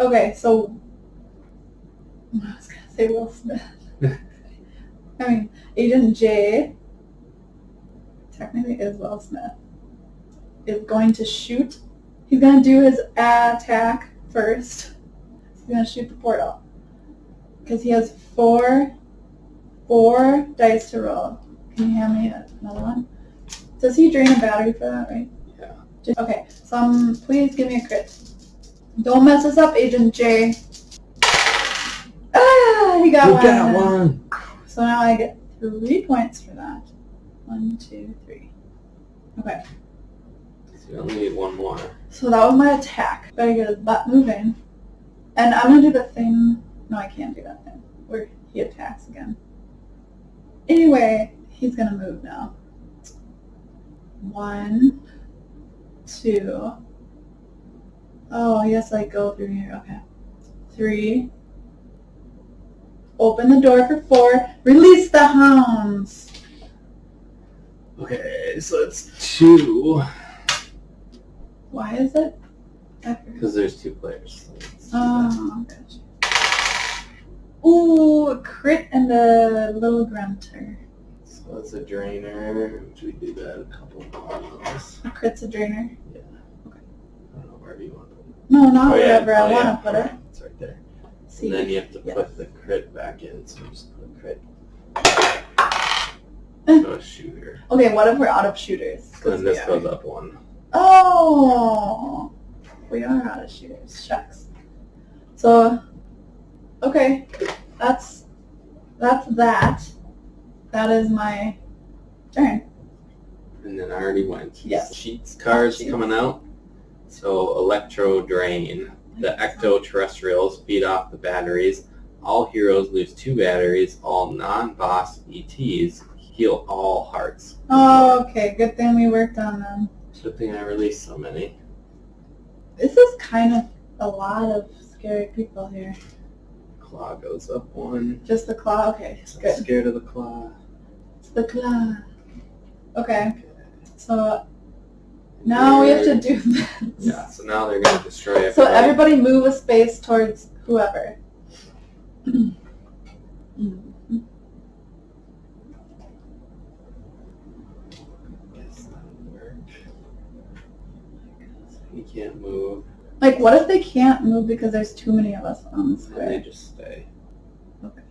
Okay, so I was gonna say Will Smith. I mean, Agent J technically is Will Smith. Is going to shoot. He's gonna do his attack first. He's gonna shoot the portal because he has four dice to roll. Can you hand me another one? Does he drain a battery for that, right? Yeah. Okay, so please give me a crit. Don't mess us up, Agent J. Ah, he got You one. got one. So now I get 3 points for that. 1, 2, 3. Okay, So you only need 1 more. so that was my attack. Better get his butt moving. And I'm gonna do the thing. No, I can't do that thing where he attacks again. Anyway, he's gonna move now. 1, 2. Oh, I guess I go through here. Okay. 3. Open the door for 4. Release the hounds. Okay, so it's 2. Why is it? I forgot. Because there's 2 players. So it's 2. Oh, gotcha. Ooh, a crit and a little grunter. So it's a drainer, which we do that a couple of times. A crit's a drainer. Yeah. Okay. I don't know wherever you want to put it. No, not Oh, yeah. wherever I Oh, want yeah. to put it. It's right there. See. And then you have to Yeah. put the crit back in, so just put a crit. Eh. So a shooter. Okay, what if we're out of shooters? 'Cause Then this we are. goes up 1. Oh, we are out of shooters. Shucks. So, okay, that's that. That is my turn. And then I already went. Yes. Sheets cards Sheets. coming out. So Electro Drain. The Ecto-Terrestrials feed off the batteries. All heroes lose 2 batteries. All non-boss ETs heal all hearts. Oh, okay, good thing we worked on them. Good thing I released so many. This is kind of a lot of scary people here. claw goes up 1. Just the claw? Okay, I'm good. scared of the claw. It's the claw. Okay, so now we have to do this. Yeah, so now they're going to destroy everything. So everybody move a space towards whoever. Guess that'll work. He can't move, Like, what if they can't move because there's too many of us on the and they square? just stay. Okay.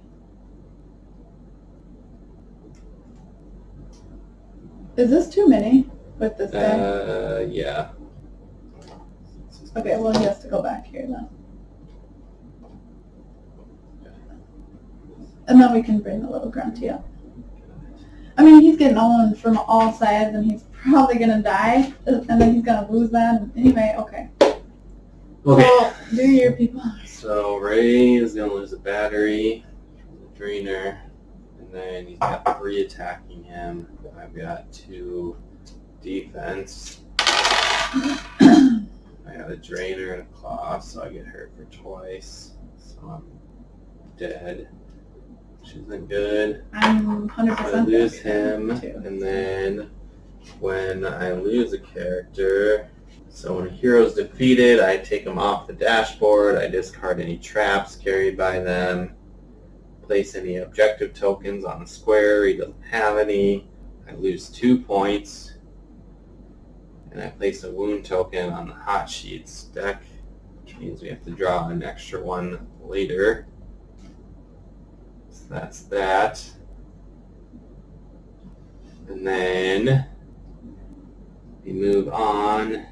Is this too many with this guy? Yeah. Okay, well, he has to go back here then. And then we can bring the little grunty up. I mean, he's getting owned from all sides, and he's probably going to die, and then he's going to lose that. Anyway, okay. Okay. So, do your people. So Ray is going to lose a battery, a drainer, and then he's got 3 attacking him. I've got 2 defense. I have a drainer and a claw, so I get hurt for twice. So I'm dead, which isn't good. I'm 100% I lose dead him, too. and then when I lose a character, so when a hero is defeated, I take him off the dashboard, I discard any traps carried by them, place any objective tokens on the square, he doesn't have any, I lose 2 points, and I place a wound token on the hot sheets deck, which means we have to draw an extra one later. So that's that. And then we move on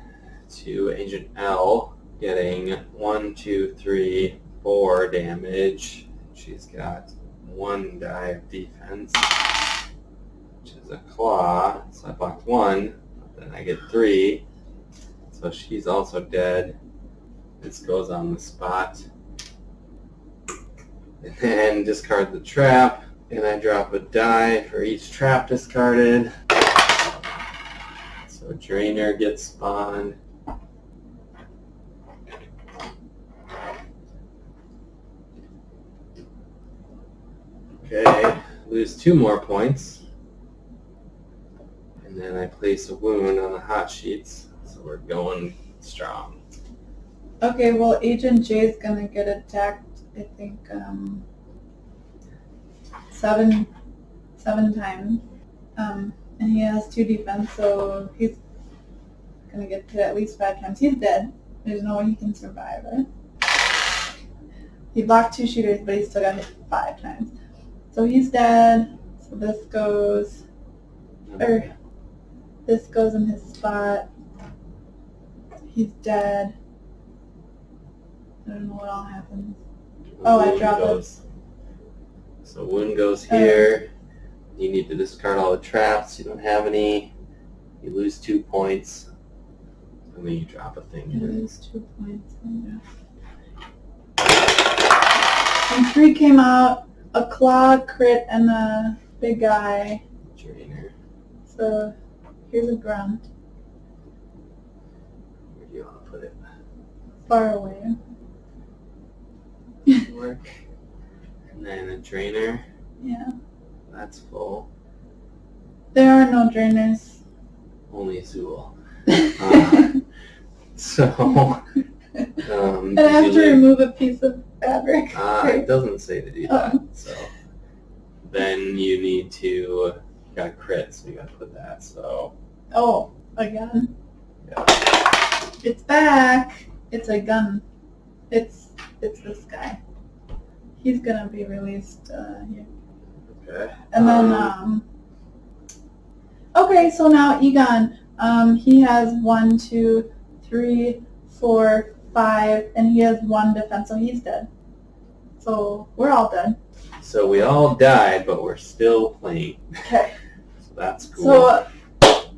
to Agent L, getting 1, 2, 3, 4 damage. She's got 1 die of defense, which is a claw, so I blocked 1, then I get 3, so she's also dead. This goes on the spot. And then discard the trap, and I drop a die for each trap discarded. So drainer gets spawned. Okay, lose 2 more points. And then I place a wound on the hot sheets, so we're going strong. Okay, well, Agent J is gonna get attacked, I think, 7 times. And he has 2 defense, so he's gonna get hit at least 5 times. He's dead. There's no way he can survive it. He blocked 2 shooters, but he still got hit 5 times. So he's dead. So this goes, or this goes in his spot. He's dead. I don't know what all happens. Oh, I dropped it. So wound goes here. You need to discard all the traps. You don't have any. You lose 2 points. And then you drop a thing You in. lose 2 points. And 3 came out, a claw, crit, and a big guy. Drainer. So here's a grunt. Where do you want to put it? Far away. Work. And then a drainer. Yeah. That's full. There are no drainers. Only Zool. So, And I have to remove a piece of fabric. it doesn't say to do that. So then you need to, you got crit, so you got to put that. So Oh, again. yeah. It's back. It's a gun. It's this guy. He's gonna be released here. Okay. And then okay, so now Egon, he has 1, 2, 3, 4, 5, and he has 1 defense, so he's dead. So we're all dead. So we all died, but we're still playing. Okay. So that's cool.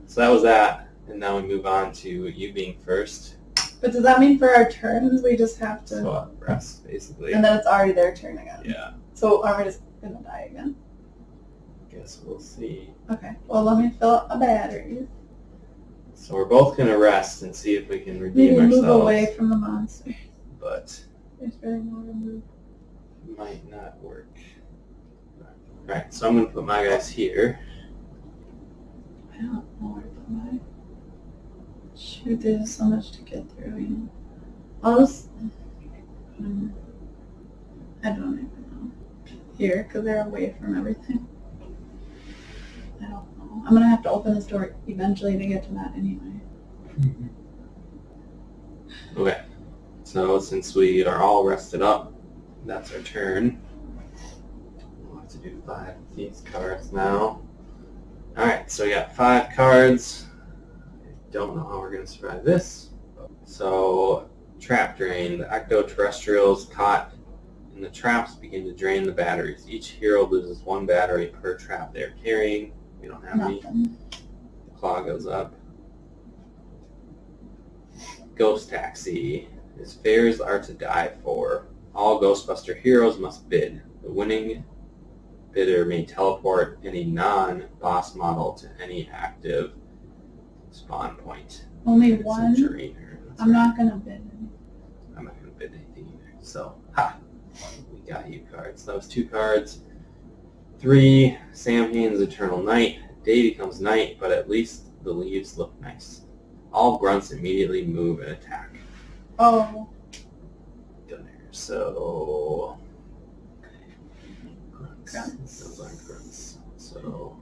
So that was that, and now we move on to you being first. but does that mean for our turns we just have to, So rest, basically. and then it's already their turn again? Yeah. So are we just gonna die again? Guess we'll see. Okay. Well, let me fill up my batteries. So we're both gonna rest and see if we can redeem Maybe ourselves. move away from the monster. But There's really nowhere to move. might not work. Alright, so I'm going to put my guys here. I don't know where to put my... Shoot, there's so much to get through, you know. I'll just... I don't even know. Here, because they're away from everything. I don't know. I'm going to have to open this door eventually to get to that anyway. Okay, so since we are all rested up, that's our turn. We'll have to do 5 of these cards now. Alright, so we got 5 cards. I don't know how we're going to survive this. So, Trap Drain. The Ecto-Terrestrials caught in the traps begin to drain the batteries. Each hero loses 1 battery per trap they're carrying. We don't have any. Nothing. The claw goes up. Ghost Taxi. His fares are to die for. All Ghostbuster heroes must bid. The winning bidder may teleport any non-boss model to any active spawn point. Only It's a one? drainer. That's I'm right. not going to bid any. I'm not going to bid anything either. So, ha! We got you cards. That was 2 cards. 3, Sam Hain's Eternal Night. Day becomes night, but at least the leaves look nice. All grunts immediately move and attack. Oh. Done there. So, grunts. Grunts. Those aren't grunts. So,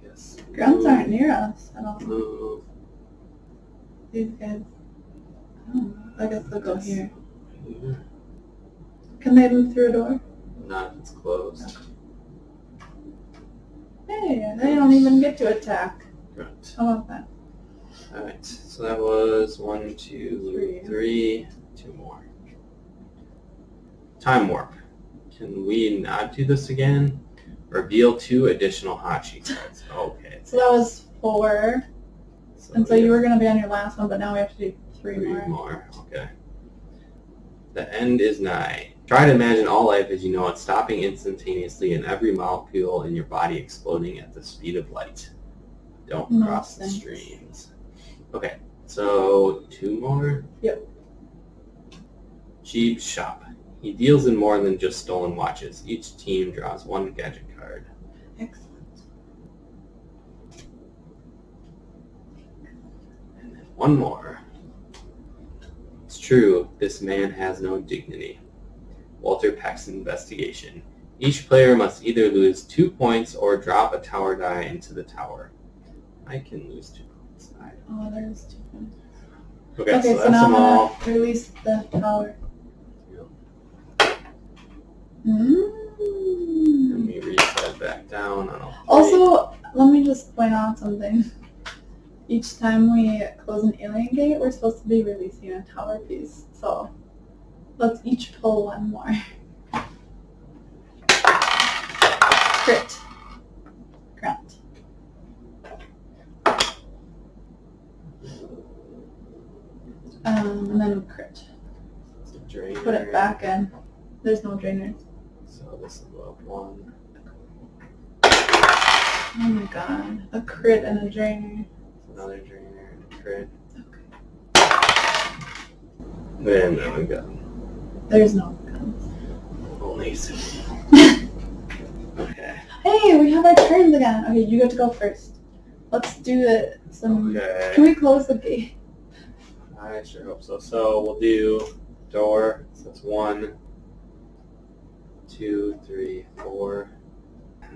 I guess. Grunts aren't near us at all. Move. These guys. I don't know. I guess they'll go here. Here. Can they move through a door? Not if it's closed. Hey, they don't even get to attack. Grunt. How about that? Alright, so that was 1, 2, 3, 2 more. Time Warp. Can we not do this again? Reveal 2 additional hot sheet cards. Okay. So that was 4. And so you were going to be on your last one, but now we have to do 3 more. more. Okay. The end is nigh. Try to imagine all life as you know it, stopping instantaneously and every molecule in your body exploding at the speed of light. Don't No cross the sense. streams. Okay, so 2 more? Yep. Jeeb's Shop. He deals in more than just stolen watches. Each team draws 1 gadget card. Excellent. And then 1 more. It's true, this man has no dignity. Walter Peck's investigation. Each player must either lose 2 points or drop a tower die into the tower. I can lose 2 points. Oh, there's 2 points. Okay, Okay, so so that's now them I'm all. going to release the tower. Yep. And we reset back down on all 3. Also, let me just point out something. Each time we close an alien gate, we're supposed to be releasing a tower piece. So let's each pull 1 more. Crit. Grunt. And then crit. It's a drainer. Put it back in. There's no drainers. So this will go up 1. Oh my god. A crit and a drainer. Another drainer and a crit. Okay. And then we got There's no guns. only 6. Okay. Hey, we have our turns again. Okay, you get to go first. Let's do it. Can Okay. we close the gate? I sure hope so. So we'll do door. So that's 1, 2, 3, 4.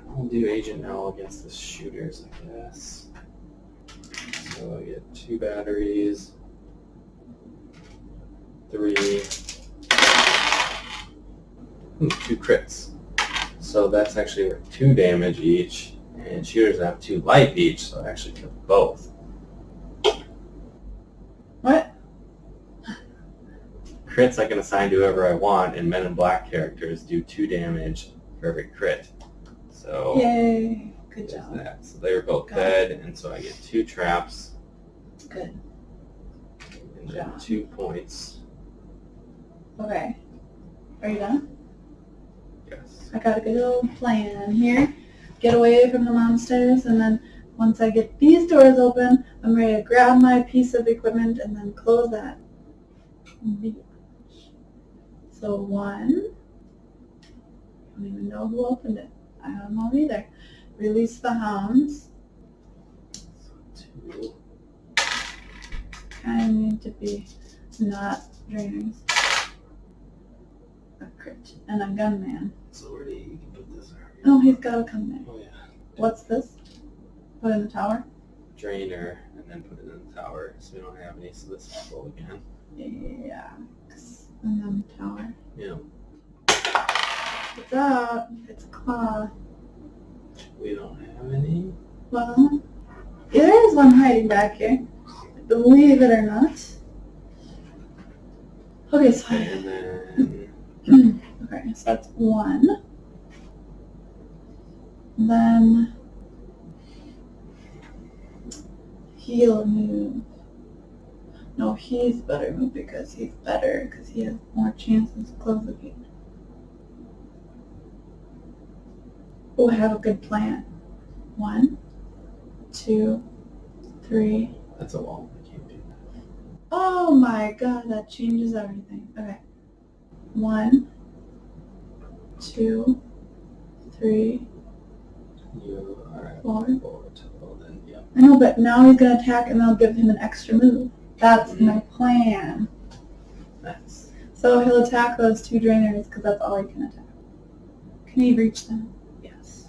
We'll do Agent L against the shooters, I guess. So I get 2 batteries. 3. 2 crits. So that's actually worth 2 damage each. And shooters have 2 life each, so I actually killed both. What? Crits I can assign to whoever I want, and Men in Black characters do 2 damage for every crit. So Yay. Good there's job. that. So they were both Got it. dead, and so I get 2 traps Good. and then job. 2 points. Okay. Are you done? Yes. I got a good little plan here. Get away from the monsters, and then once I get these doors open, I'm ready to grab my piece of equipment and then close that. So 1, don't even know who opened it. I don't know either. Release the hounds. So 2. I need to be not drainers. A crit and a gunman. So where do you can put this? Oh, he's got to come there. Oh yeah. What's this? Put in the tower? Drainer, and then put it in the tower. So we don't have any, so this is full again. Yeah. And then tower. Yeah. What's up? It's a claw. We don't have any. Well, there is one hiding back here. Believe it or not. Okay, so And then okay, so that's 1. Then he'll move. No, he's better move because he's better because he has more chances to close the gate. Oh, I have a good plan. 1, 2, 3. that's a wall. I can't do that. Oh my god, that changes everything. Okay. 1, 2, 3, You are at 4. 4 total then, yeah. I know, but now he's gonna attack and I'll give him an extra move. That's my plan. Nice. So he'll attack those 2 drainers because that's all he can attack. Can he reach them? Yes.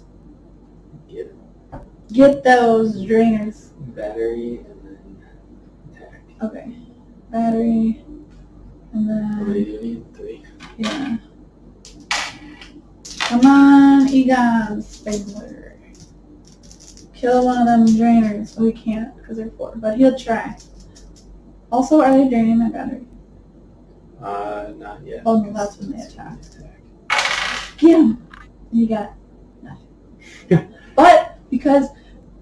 Get it. Get those drainers. Battery and then attack. Okay. Battery. And How many then, do you need? 3. yeah. Come on, Egon Spangler. Kill one of them drainers. We can't because they're 4, but he'll try. Also, are they draining my battery? Not yet. Oh no, that's when they attack. Attack. Get him! You got nothing. But because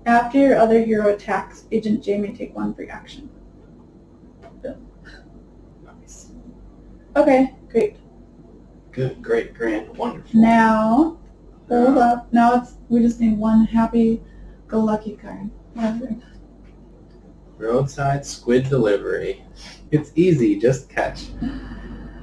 after your other hero attacks, Agent J may take 1 free action. Boom. Nice. Okay, great. Good, great, grand, wonderful. Now, hold up. Now we just need 1 happy-go-lucky card. Whatever. Roadside squid delivery. It's easy, just catch. The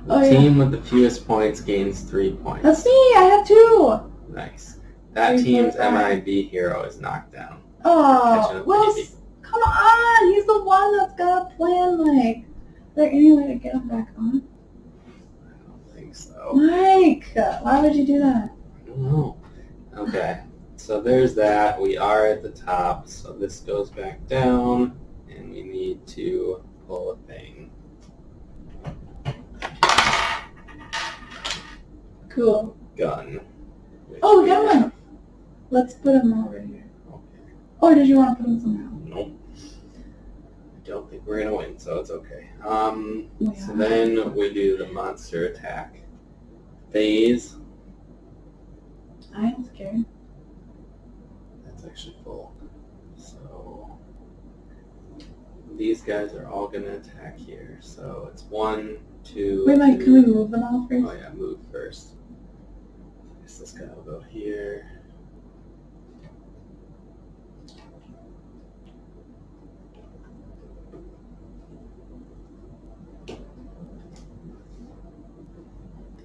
Oh, yeah. team with the fewest points gains 3 points. That's me. I have 2. Nice. That 3, 4, team's 5. MIB hero is knocked down. Catching Oh, a well, baby. come on. He's the one that's got a plan. Like, is there any way to get him back on? I don't think so. Mike, why would you do that? I don't know. Okay, so there's that. We are at the top, so this goes back down, and we need to pull a thing. Cool. Gun. which Oh, we got have. one. Let's put him over here. Okay. Or did you want to put him somewhere else? Nope. I don't think we're gonna win, so it's okay. Yeah. So then we do the monster attack phase. I am scared. That's actually full. So these guys are all gonna attack here. So it's 1, 2. Wait, Mike, can 3. we move them all first? Oh yeah, move first. I guess this guy will go here.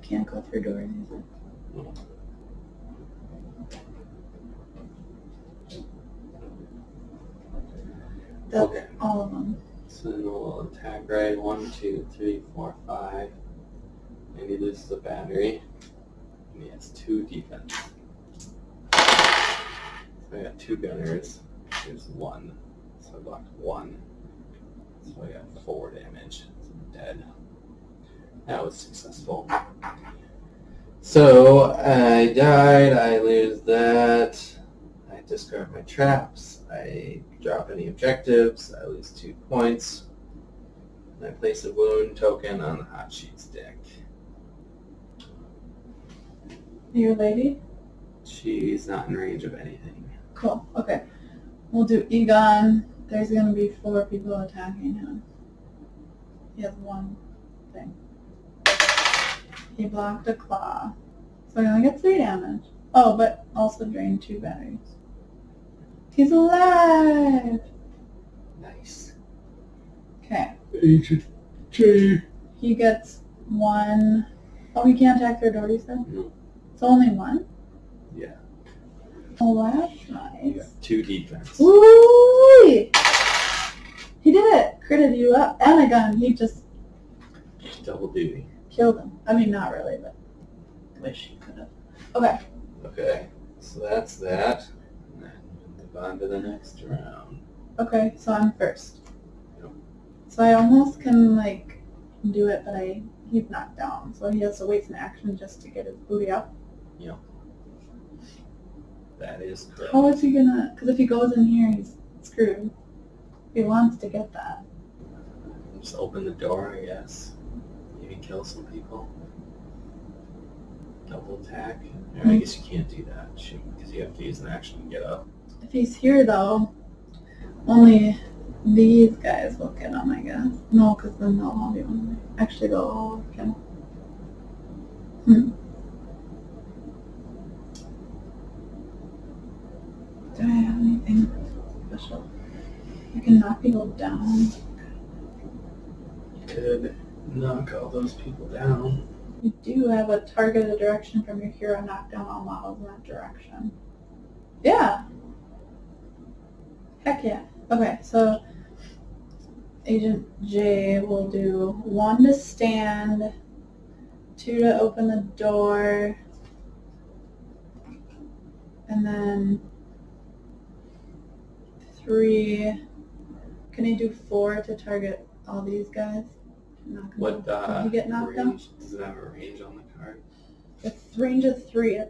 Can't go through doors, you said. No. That's Okay. all of them. So then we'll attack right. 1, 2, 3, 4, 5. And he loses the battery. And he has 2 defense. So I got 2 gunners. Here's 1. So I blocked 1. So I got 4 damage. So I'm dead. That was successful. So I died. I lose that. I discard my traps. I drop any objectives. I lose 2 points. And I place a wound token on the hot sheets deck. Your lady? She's not in range of anything. Cool. Okay. We'll do Egon. There's going to be 4 people attacking him. He has 1 thing. He blocked a claw. So he only gets 3 damage. Oh, but also drained 2 batteries. He's alive! Nice. Okay. Agent J. He gets 1... Oh, he can't attack through a door, you said? No. It's only one? Yeah. Oh, that's You nice. got 2 defense. Ooh! He did it! Critted you up. And a gun. He just Double duty. killed him. I mean, not really, but wish he could have. Okay. Okay, so that's that. And then we'll move on to the next round. Okay, so I'm first. Yep. So I almost can, like, do it, but he's knocked down. So he has to waste an action just to get his booty up. Yep. That is correct. How is he gonna... Because if he goes in here, he's screwed. He wants to get that. Just open the door, I guess. Maybe kill some people. Double attack. I guess you can't do that, because you have to use an action to get up. If he's here, though, only these guys will get him, I guess. No, because then they'll all be on the... Actually, they'll all get him. Do I have anything special? I can knock people down. You could knock all those people down. You do have a targeted direction from your hero, knock down all models in that direction. Yeah! Heck yeah. Okay, so Agent J will do 1 to stand, 2 to open the door, and then 3. Can he do 4 to target all these guys? Knock them What out. Did he get knocked out? range? Does it have a range on the card? It's range of 3.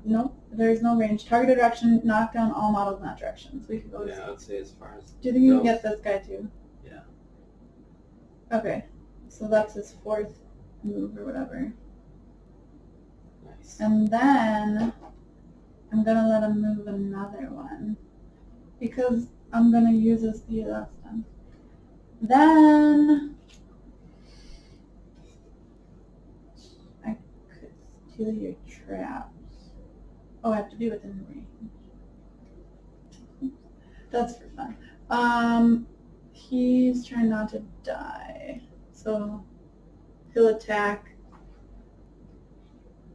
No, there's no range. Targeted direction, knock down all models in that direction. So we could go. Yeah, I would say as far as. Do you think you can get this guy too? Yeah. Okay, so that's his 4th move or whatever. Nice. And then I'm gonna let him move another one because I'm gonna use his speed last time. Then I could steal your traps. Oh, I have to be within range. That's for fun. He's trying not to die, so he'll attack.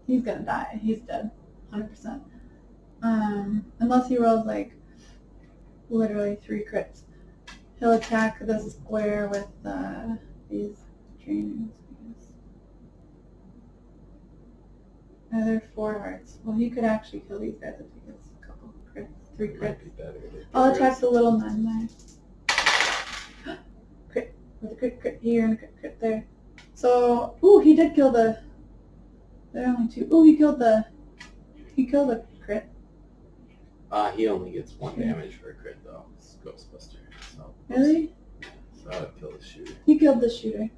He's gonna die. He's dead, 100%. Unless he rolls like literally 3 crits. He'll attack the square with these trainers, I guess. There are 4 hearts. Well, he could actually kill these guys if he gets a couple crits, 3 It might crits. be better to I'll attack the little man there. Crit. With a crit here and a crit there. So, ooh, he did kill the... There are only 2. Ooh, he killed the crit. He only gets 1 damage for a crit though. It's Ghostbusters. So. Really? So I would kill the shooter. He killed the shooter.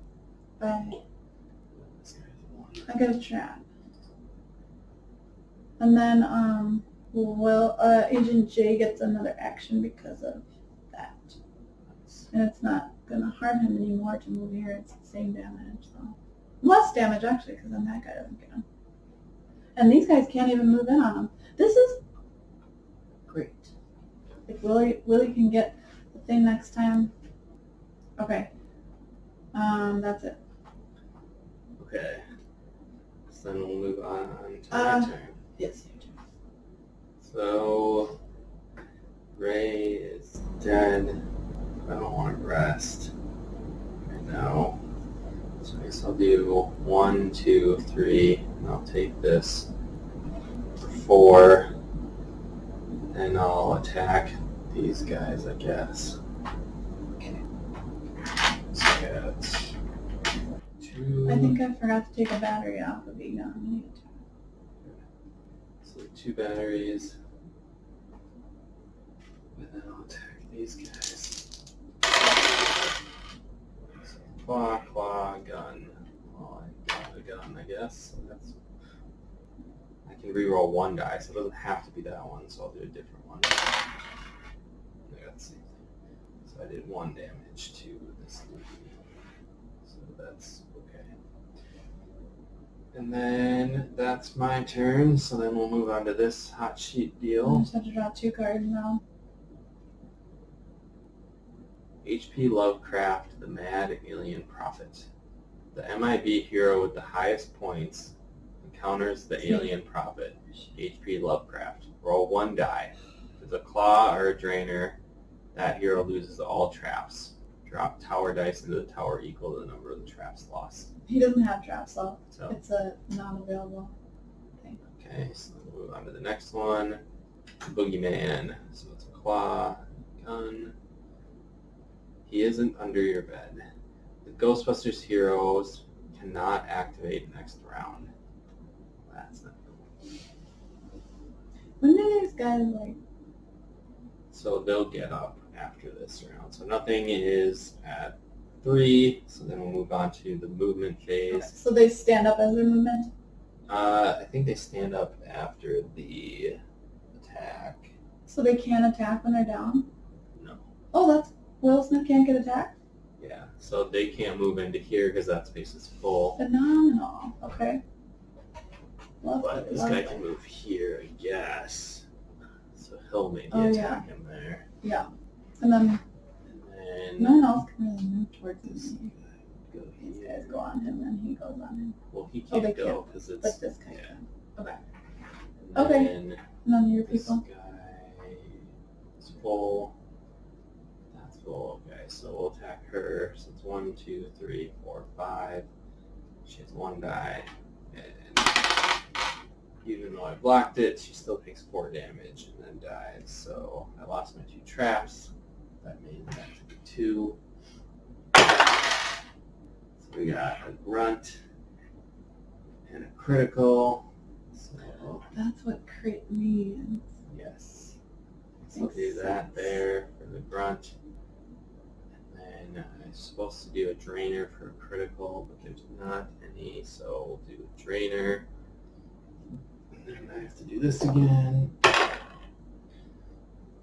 Bye. This guy's 1. I got a trap. And then, Agent J gets another action because of that. Nice. And it's not going to harm him anymore to move here. It's the same damage, so. Less damage, actually, because then that guy doesn't get him. And these guys can't even move in on him. This is great. If Willie can get the thing next time. Okay. That's it. Okay. So then we'll move on to my turn. Yes, you do. So Ray is dead. I don't want to rest right now. So I guess I'll do 1, 2, 3, and I'll take this for 4, and I'll attack these guys, I guess. Okay. So I got 2. I think I forgot to take a battery off of Egon. So 2 batteries. And then I'll attack these guys. So claw, gun. Well, I got a gun, I guess. So that's. I can reroll 1 die, so it doesn't have to be that one, so I'll do a different one. I got the same thing. So I did 1 damage to this dude. So that's okay. And then that's my turn, so then we'll move on to this hot sheet I deal. just have to draw 2 cards now. H.P. Lovecraft, the Mad Alien Prophet. The MIB hero with the highest points Encounters the alien prophet, HP Lovecraft. Roll 1 die. If it's a claw or a drainer, that hero loses all traps. Drop tower dice into the tower equal to the number of the traps lost. He doesn't have traps, so So, it's a non-available thing. okay, so we'll move on to the next one. Boogeyman. So it's a claw, gun. He isn't under your bed. The Ghostbusters heroes cannot activate next round. That's not cool. When do these guys like? So they'll get up after this round. So nothing is at 3. So then we'll move on to the movement phase. So they stand up as their movement. I think they stand up after the attack. So they can't attack when they're down. No. Oh, that's Will Smith can't get attacked. Yeah. So they can't move into here because that space is full. Phenomenal. Okay. But this guy can move here, I guess. So he'll maybe attack him there. Yeah. And then And no one else can really move towards this him. guy go These here. guys go on him, and he goes on him. Well, he Oh, can't they go can't. because it's But this guy yeah. can. Okay. And Okay. then And then your this people. guy is full. That's full. Okay, so we'll attack her. So it's 1, 2, 3, 4, 5. She has 1 die, and even though I blocked it, she still takes 4 damage and then dies. So I lost my 2 traps. That means that should be 2. So we got a grunt and a critical. So That's what crit means. yes. So do that there for the grunt. And then I'm supposed to do a drainer for a critical, but there's not any, so we'll do a drainer. And then I have to do this again.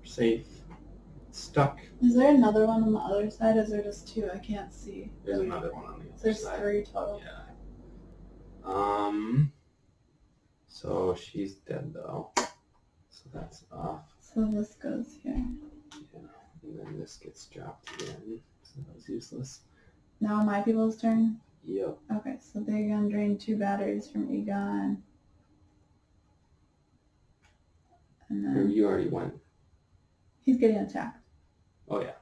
Safe. Stuck. Is there another one on the other side? Is there just 2? I can't see. There's another one on the So other there's side. 3 total. Yeah. So she's dead though. So that's off. So this goes here. Yeah. And then this gets dropped again. So that was useless. Now my people's turn. Yep. Okay, so they're gonna drain 2 batteries from Egon. And then You already went. he's getting attacked. Oh yeah.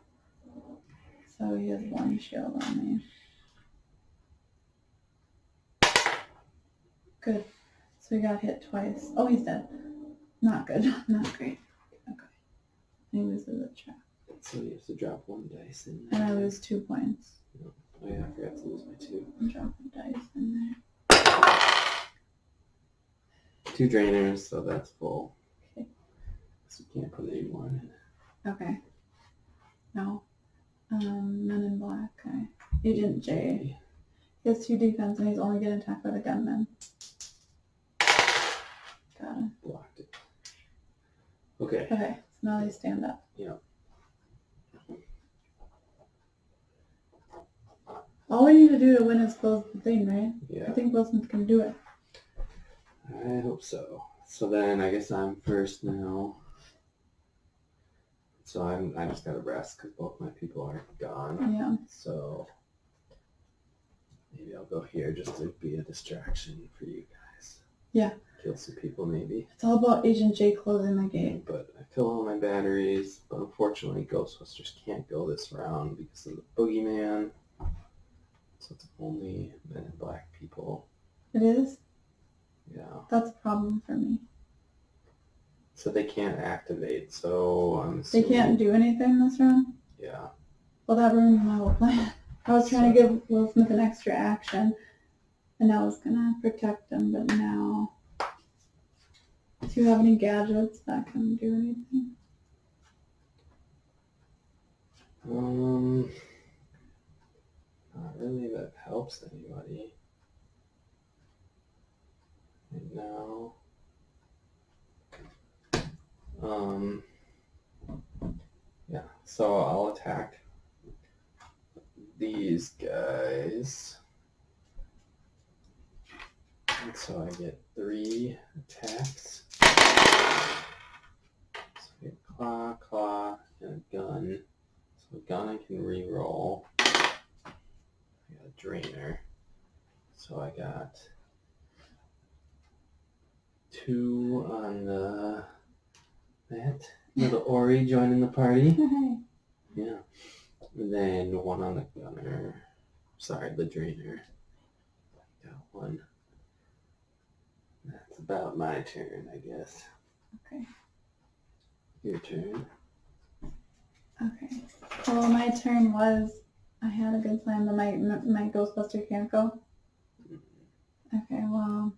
So he has 1 shield on me. Good. So he got hit twice. Oh, he's dead. Not good. Not great. Okay. He loses a trap. So you have to drop 1 dice in And there. I lose 2 points. Oh yeah, I forgot to lose my 2. Drop a dice in there. 2 drainers, so that's full. Okay. So you can't put any more in. Okay. No. Men in Black guy. Agent J. He has 2 defense and he's only getting attacked by the gunman. Got him. Blocked it. Okay. Okay, so now they stand up. Yep. All we need to do to win is close the thing, right? I Yeah. think Will Smith can do it. I hope so. So then I guess I'm first now. So I just gotta rest because both my people are gone. Yeah. So maybe I'll go here just to be a distraction for you guys. Yeah. Kill some people maybe. It's all about Agent J closing the gate. But I fill all my batteries. But unfortunately, Ghostbusters can't go this round because of the boogeyman. So it's only Men in Black people. It is? Yeah. That's a problem for me. So they can't activate. So I'm They assuming. can't do anything this round? Yeah. Well, that ruined my whole plan. I was trying to give Will Smith an extra action, and I was going to protect him, but now... Do you have any gadgets that can do anything? Not really that helps anybody. Right now. Yeah, so I'll attack these guys. And so I get 3 attacks. So I get claw, and a gun. So a gun I can re-roll. I got a drainer. So I got 2 on the that little Ori joining the party. Yeah. And then 1 on the gunner. Sorry, the drainer. Got 1. That's about my turn, I guess. Okay. Your turn. Okay. Well, my turn was, I had a good plan, but my Ghostbuster can't go. Okay, well.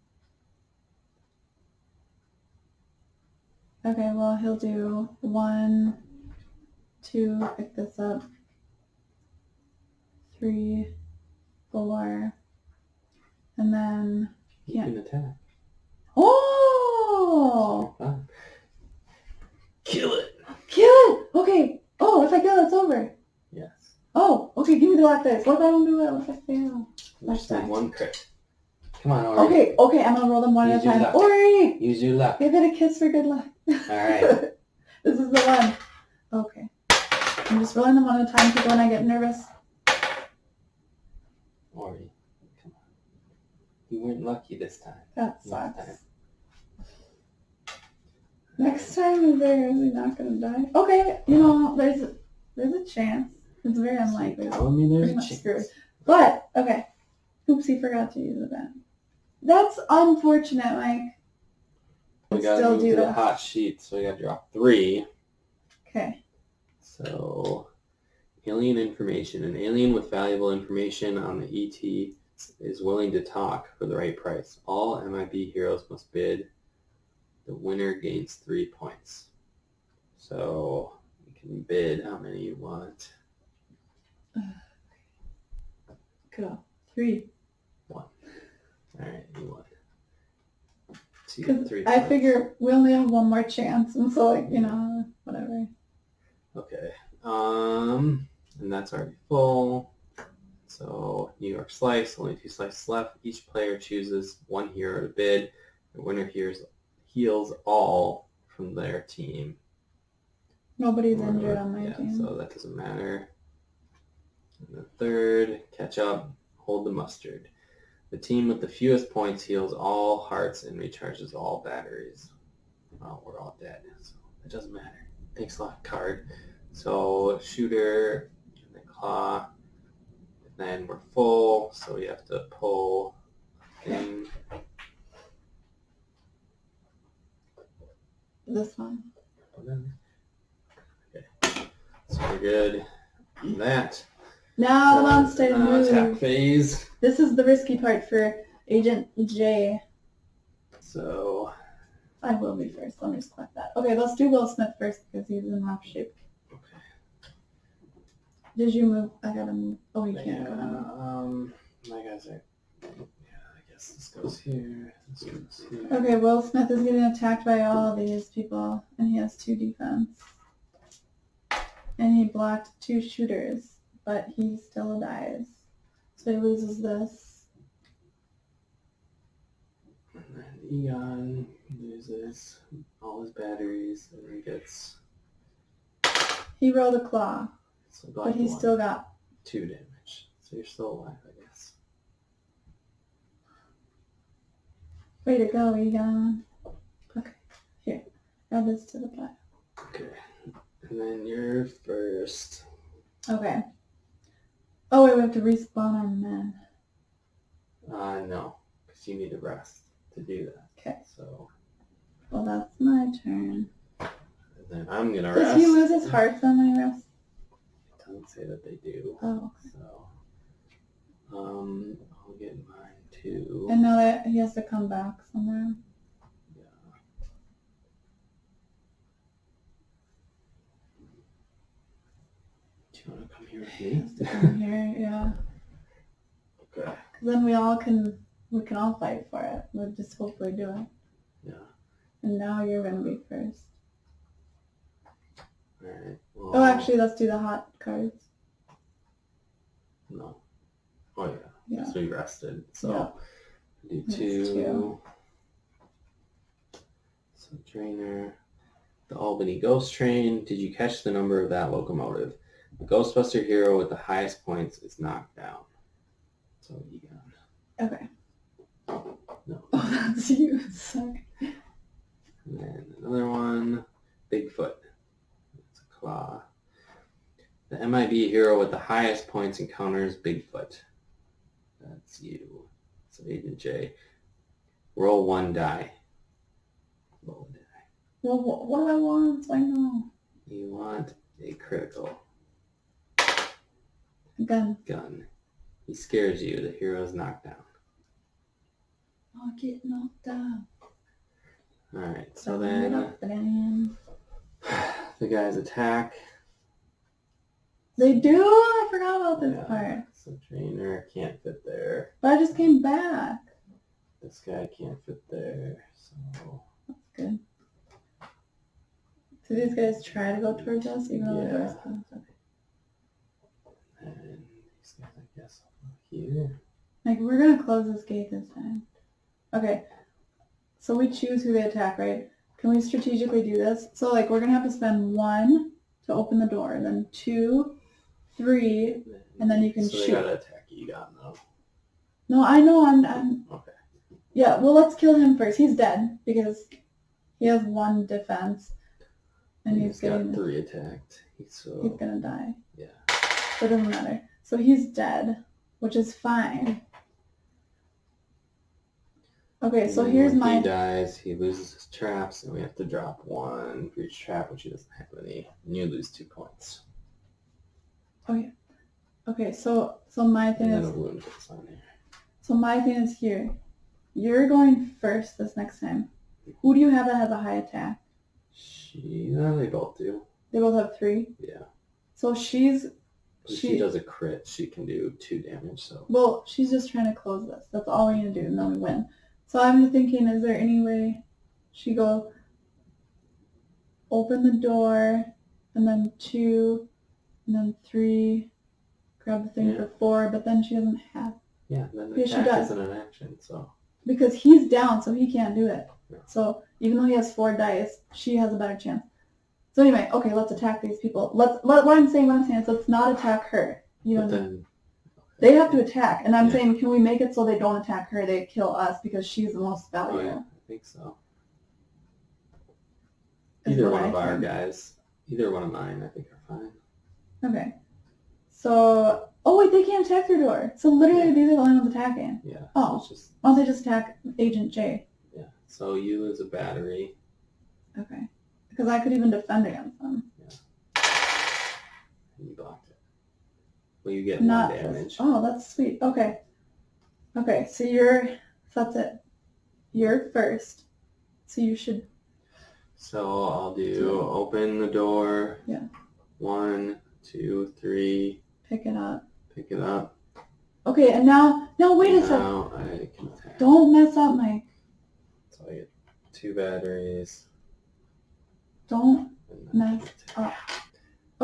Okay, well, he'll do 1, 2, pick this up. 3, 4, and then You can attack. oh, Kill it. Kill it. Okay. Oh, if I kill it, it's over. Yes. Oh, okay. Give me the black dice. What if I don't do it? What if I fail? Just like 1 crit. Come on, Ori. Okay. I'm gonna roll them one at a time. luck. Ori, Use your luck. give it a kiss for good luck. All right. This is the one. Okay. I'm just rolling them one at a time because when I get nervous. Ori, come on. You weren't lucky this time. That Last sucks. time. Next time, is he not gonna die? Okay, you know, there's a chance. It's very unlikely. Telling me there's Pretty a much chance. screwed. But okay. Oops, he forgot to use the vent. That's unfortunate, Mike. We gotta Still move do to the that. hot sheet, so we gotta drop 3. Okay. So, alien information. An alien with valuable information on the ET is willing to talk for the right price. All MIB heroes must bid. The winner gains 3 points. So, you can bid how many you want. Go. 3. 1. Alright, you won. So you Because get 3 I points. figure we only have one more chance, and so whatever. Okay. And that's already full. So New York slice, only 2 slices left. Each player chooses 1 hero to bid. The winner heals all from their team. Nobody's injured on my team. So that doesn't matter. And the third, catch up, hold the mustard. The team with the fewest points heals all hearts and recharges all batteries. Well, we're all dead, so it doesn't matter. Thanks a lot, card. So shooter, and then claw, and then we're full, so we have to pull a thing. This one. Okay, so we're good. And that. Now the monster Attack move. phase. This is the risky part for Agent J. So. I will be first. Let me just collect that. Okay, let's do Will Smith first because he's in rough shape. Okay. Did you move? I gotta move. Oh, you can't go down. My guys are. Yeah, I guess this goes here. This goes here. Okay, Will Smith is getting attacked by all these people, and he has 2 defense. And he blocked 2 shooters, but he still dies. So he loses this. And then Egon loses all his batteries and he gets. He rolled a claw, So but he still got. 2 damage. So you're still alive, I guess. Way to go, Egon. Okay, here. Add this to the pile. Okay. And then you're first. Okay. Oh, wait, we have to respawn our men. No, because you need to rest to do that. Okay. So. Well, that's my turn. And then I'm gonna Does rest. he lose his hearts on my rest? It doesn't say that they do. Oh. So. I'll get mine too. And now that he has to come back somewhere. Yeah. Do you want to come here with He me? has to come here, yeah. Okay. 'Cause then we can all fight for it. We'll just hopefully do it. Yeah. And now you're gonna be first. Alright. Oh, Well, actually, let's do the hot cards. no. Oh yeah. Yeah. So you rested. So Yeah. do That's 2. 2. So drainer. The Albany Ghost Train. Did you catch the number of that locomotive? The Ghostbuster hero with the highest points is knocked down. So Egon. Okay. No. Oh, that's you. Sorry. And then another one, Bigfoot. It's a claw. The MIB hero with the highest points encounters Bigfoot. That's you. So Agent J. Roll 1 die. Roll a die. Well, what do I want? So I know. You want a critical Gun. gun. He scares you. The hero is knocked down. I'll get knocked down. Alright, so then the guys attack. They do? I forgot about this Yeah, part. so trainer can't fit there. But I just came back. This guy can't fit there. So That's good. Do these guys try to go towards us even though the door's closed? Okay. and these guys, I guess, over here. Like, we're going to close this gate this time. Okay. So we choose who they attack, right? Can we strategically do this? So, like, we're going to have to spend 1 to open the door, then 2, 3, and then you can so shoot. They gotta attack Egon though. No, I know, I'm... Okay. Yeah, well, let's kill him first. He's dead because he has 1 defense. And he's got 3 attacked. He's gonna die. Yeah. So it doesn't matter. So he's dead, which is fine. Okay, so And here's when my... he dies, he loses his traps, and we have to drop 1 for each trap, which he doesn't have any. And you lose 2 points. Oh yeah. Okay, so my thing And then is... a wound gets on here. So my thing is here. You're going first this next time. Who do you have that has a high attack? They both do. They both have 3? Yeah. So she's... If she does a crit, she can do 2 damage, so... Well, she's just trying to close this. That's all we need to do, and then we win. So I'm thinking, is there any way she go open the door, and then 2, and then 3, grab the thing for 4, but then she doesn't have... Yeah, then the Yeah, she attack does. isn't an action, so... Because he's down, so he can't do it. Yeah. So even though he has 4 dice, she has a better chance. So anyway, okay, let's attack these people. What I'm saying is let's not attack her. You know, But then... they have to attack, and I'm Yeah. saying, can we make it so they don't attack her? They kill us because she's the most Oh, valuable. yeah, I think so. is Either what one I of our think. guys, either one of mine, I think are fine. Okay. So, oh wait, they can't attack their door. So literally, Yeah. these are the only ones attacking. Yeah. Oh. So it's just, Why don't they just attack Agent J? yeah. So you lose a battery. Okay. Because I could even defend against them. And you blocked it. Well, you get Not 1 damage. Oh, that's sweet. Okay. Okay, so that's it. You're first. So you should... So I'll do open the door. Yeah. 1, 2, 3. pick it up. Pick it up. Okay, and now wait a second. Now I can attack. Don't mess up, Mike. So I get 2 batteries. Don't And then I mess can attack. up.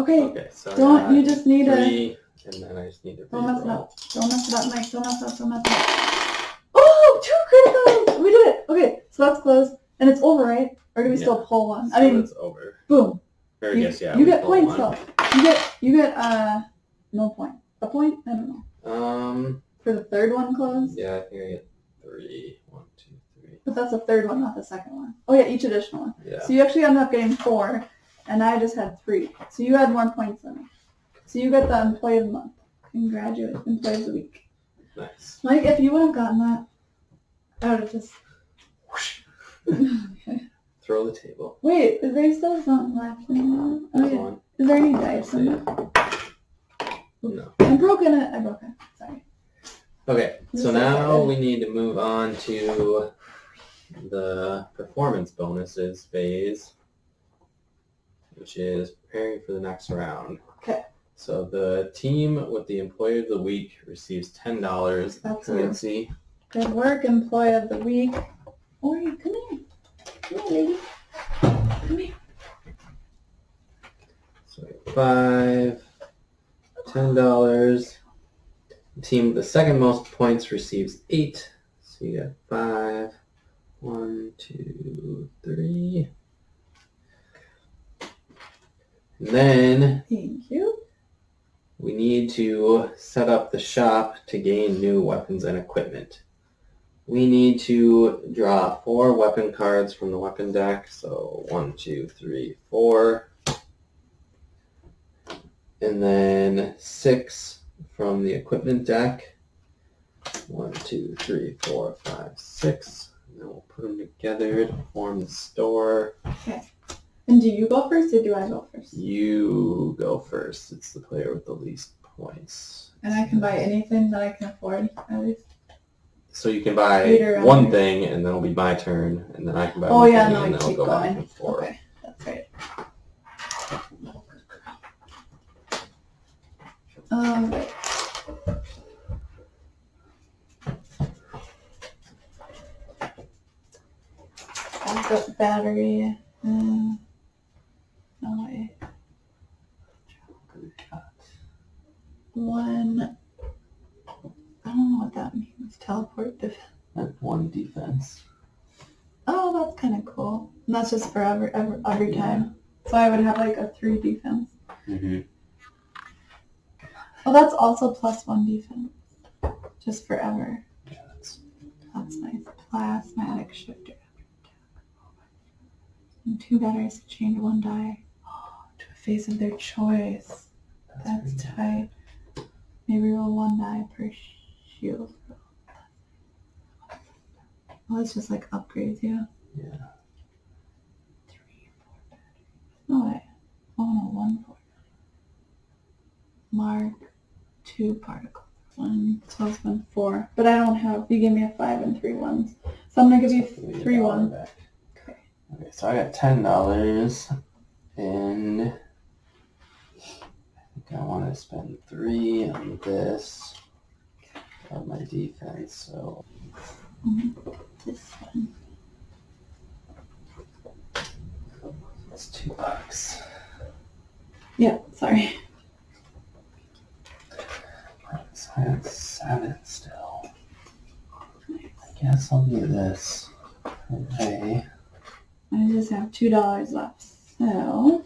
Okay, Okay, so I don't, got you just need to... 3, and then I just need to Don't mess it re-roll. up. Don't mess it up, Mike. Don't mess it up. Don't mess it up. Oh, 2 criticals! We did it. Okay, so that's closed. And it's over, right? Or do we still pull one? So I mean, it's over. boom. Or I You, guess, yeah. you we get pull points, one. though. You get, no point. A point? I don't know. For the third one closed? Yeah, I think I get 3. 1, 2, 3. But that's the third one, not the second one. Oh, yeah, each additional one. Yeah. So you actually ended up getting 4, and I just had 3. So you had more points than me. So you get the Employee of the Month. Congratulations, Employee of the Week. Nice. Mike, if you would have gotten that, I would have just... Okay. Throw the table. Wait, is there still something left in there? Oh, There's yeah. one. Is there any dice in there? No. I broke it. Sorry. Okay, This so is now good. we need to move on to the performance bonuses phase, which is preparing for the next round. Okay. So the team with the Employee of the Week receives $10 in That's currency. Good work, Employee of the Week. Ori, come here. Come here, lady. Come here. So we have 5, $10. The team with the second most points receives 8. So you got 5. 1, 2, 3. And then Thank you. we need to set up the shop to gain new weapons and equipment. We need to draw 4 weapon cards from the weapon deck. So 1, 2, 3, 4. And then 6 from the equipment deck. 1, 2, 3, 4, 5, 6. And then we'll put them together to form the store. Okay. And do you go first or do I go first? You go first. It's the player with the least points. And I can buy anything that I can afford, at least. So you can buy Later one on. thing, and then it'll be my turn, and then I can buy Oh one yeah, thing, no, and I then I'll keep go back going. and forth. Okay, that's right. Right. Backup battery. No way. One. I don't know what that means. Teleport defense. That's 1 defense. Oh, that's kind of cool. And that's just for every time. So I would have like a 3 defense. Mm-hmm. Oh, that's also +1 defense. Just forever. Yeah, That's nice. Plasmatic shifter. And 2 batteries to change 1 die. Oh, to a phase of their choice. That's tight. Maybe roll 1 die per shield. Well, it's just like upgrades, yeah. Yeah. 3, 4 batteries. No way. Oh no, 1 4. Mark 2 particles. 1, so it's been 4. But I don't have, you gave me a 5 and 3 ones. So I'm going to give you 3 ones. Okay. Okay, so I got $10, and I think I want to spend 3 on this of my defense, so This one. it's $2. Yeah, sorry. So I have 7 still. I guess I'll do this. Okay. I just have $2 left. So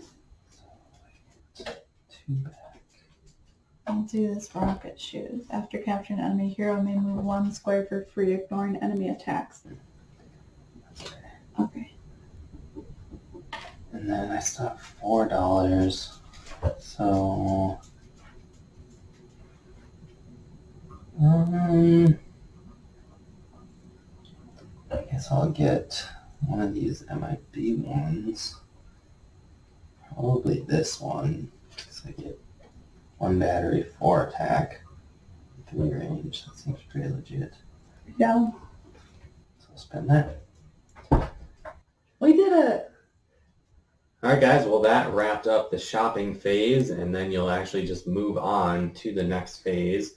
2 back. I'll do this rocket shoes. After capturing an enemy hero, may move 1 square for free, ignoring enemy attacks. Okay. And then I still have $4. So I guess I'll get one of these MIB ones. Probably this one, because I get 1 battery, 4 attack, 3 range. That seems pretty legit. Yeah. So I'll spend that. We did it. All right, guys. Well, that wrapped up the shopping phase, and then you'll actually just move on to the next phase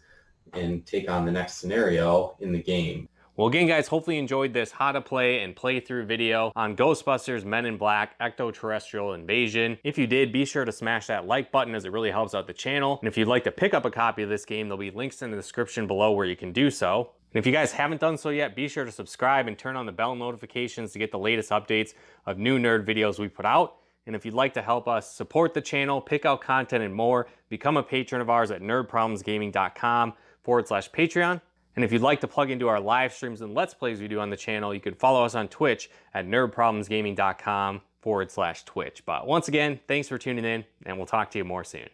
and take on the next scenario in the game. Well, again, guys, hopefully you enjoyed this how to play and play through video on Ghostbusters, Men in Black, Ecto-Terrestrial Invasion. If you did, be sure to smash that like button as it really helps out the channel. And if you'd like to pick up a copy of this game, there'll be links in the description below where you can do so. And if you guys haven't done so yet, be sure to subscribe and turn on the bell notifications to get the latest updates of new nerd videos we put out. And if you'd like to help us support the channel, pick out content and more, become a patron of ours at nerdproblemsgaming.com/Patreon. And if you'd like to plug into our live streams and Let's Plays we do on the channel, you could follow us on Twitch at nerdproblemsgaming.com/Twitch. But once again, thanks for tuning in, and we'll talk to you more soon.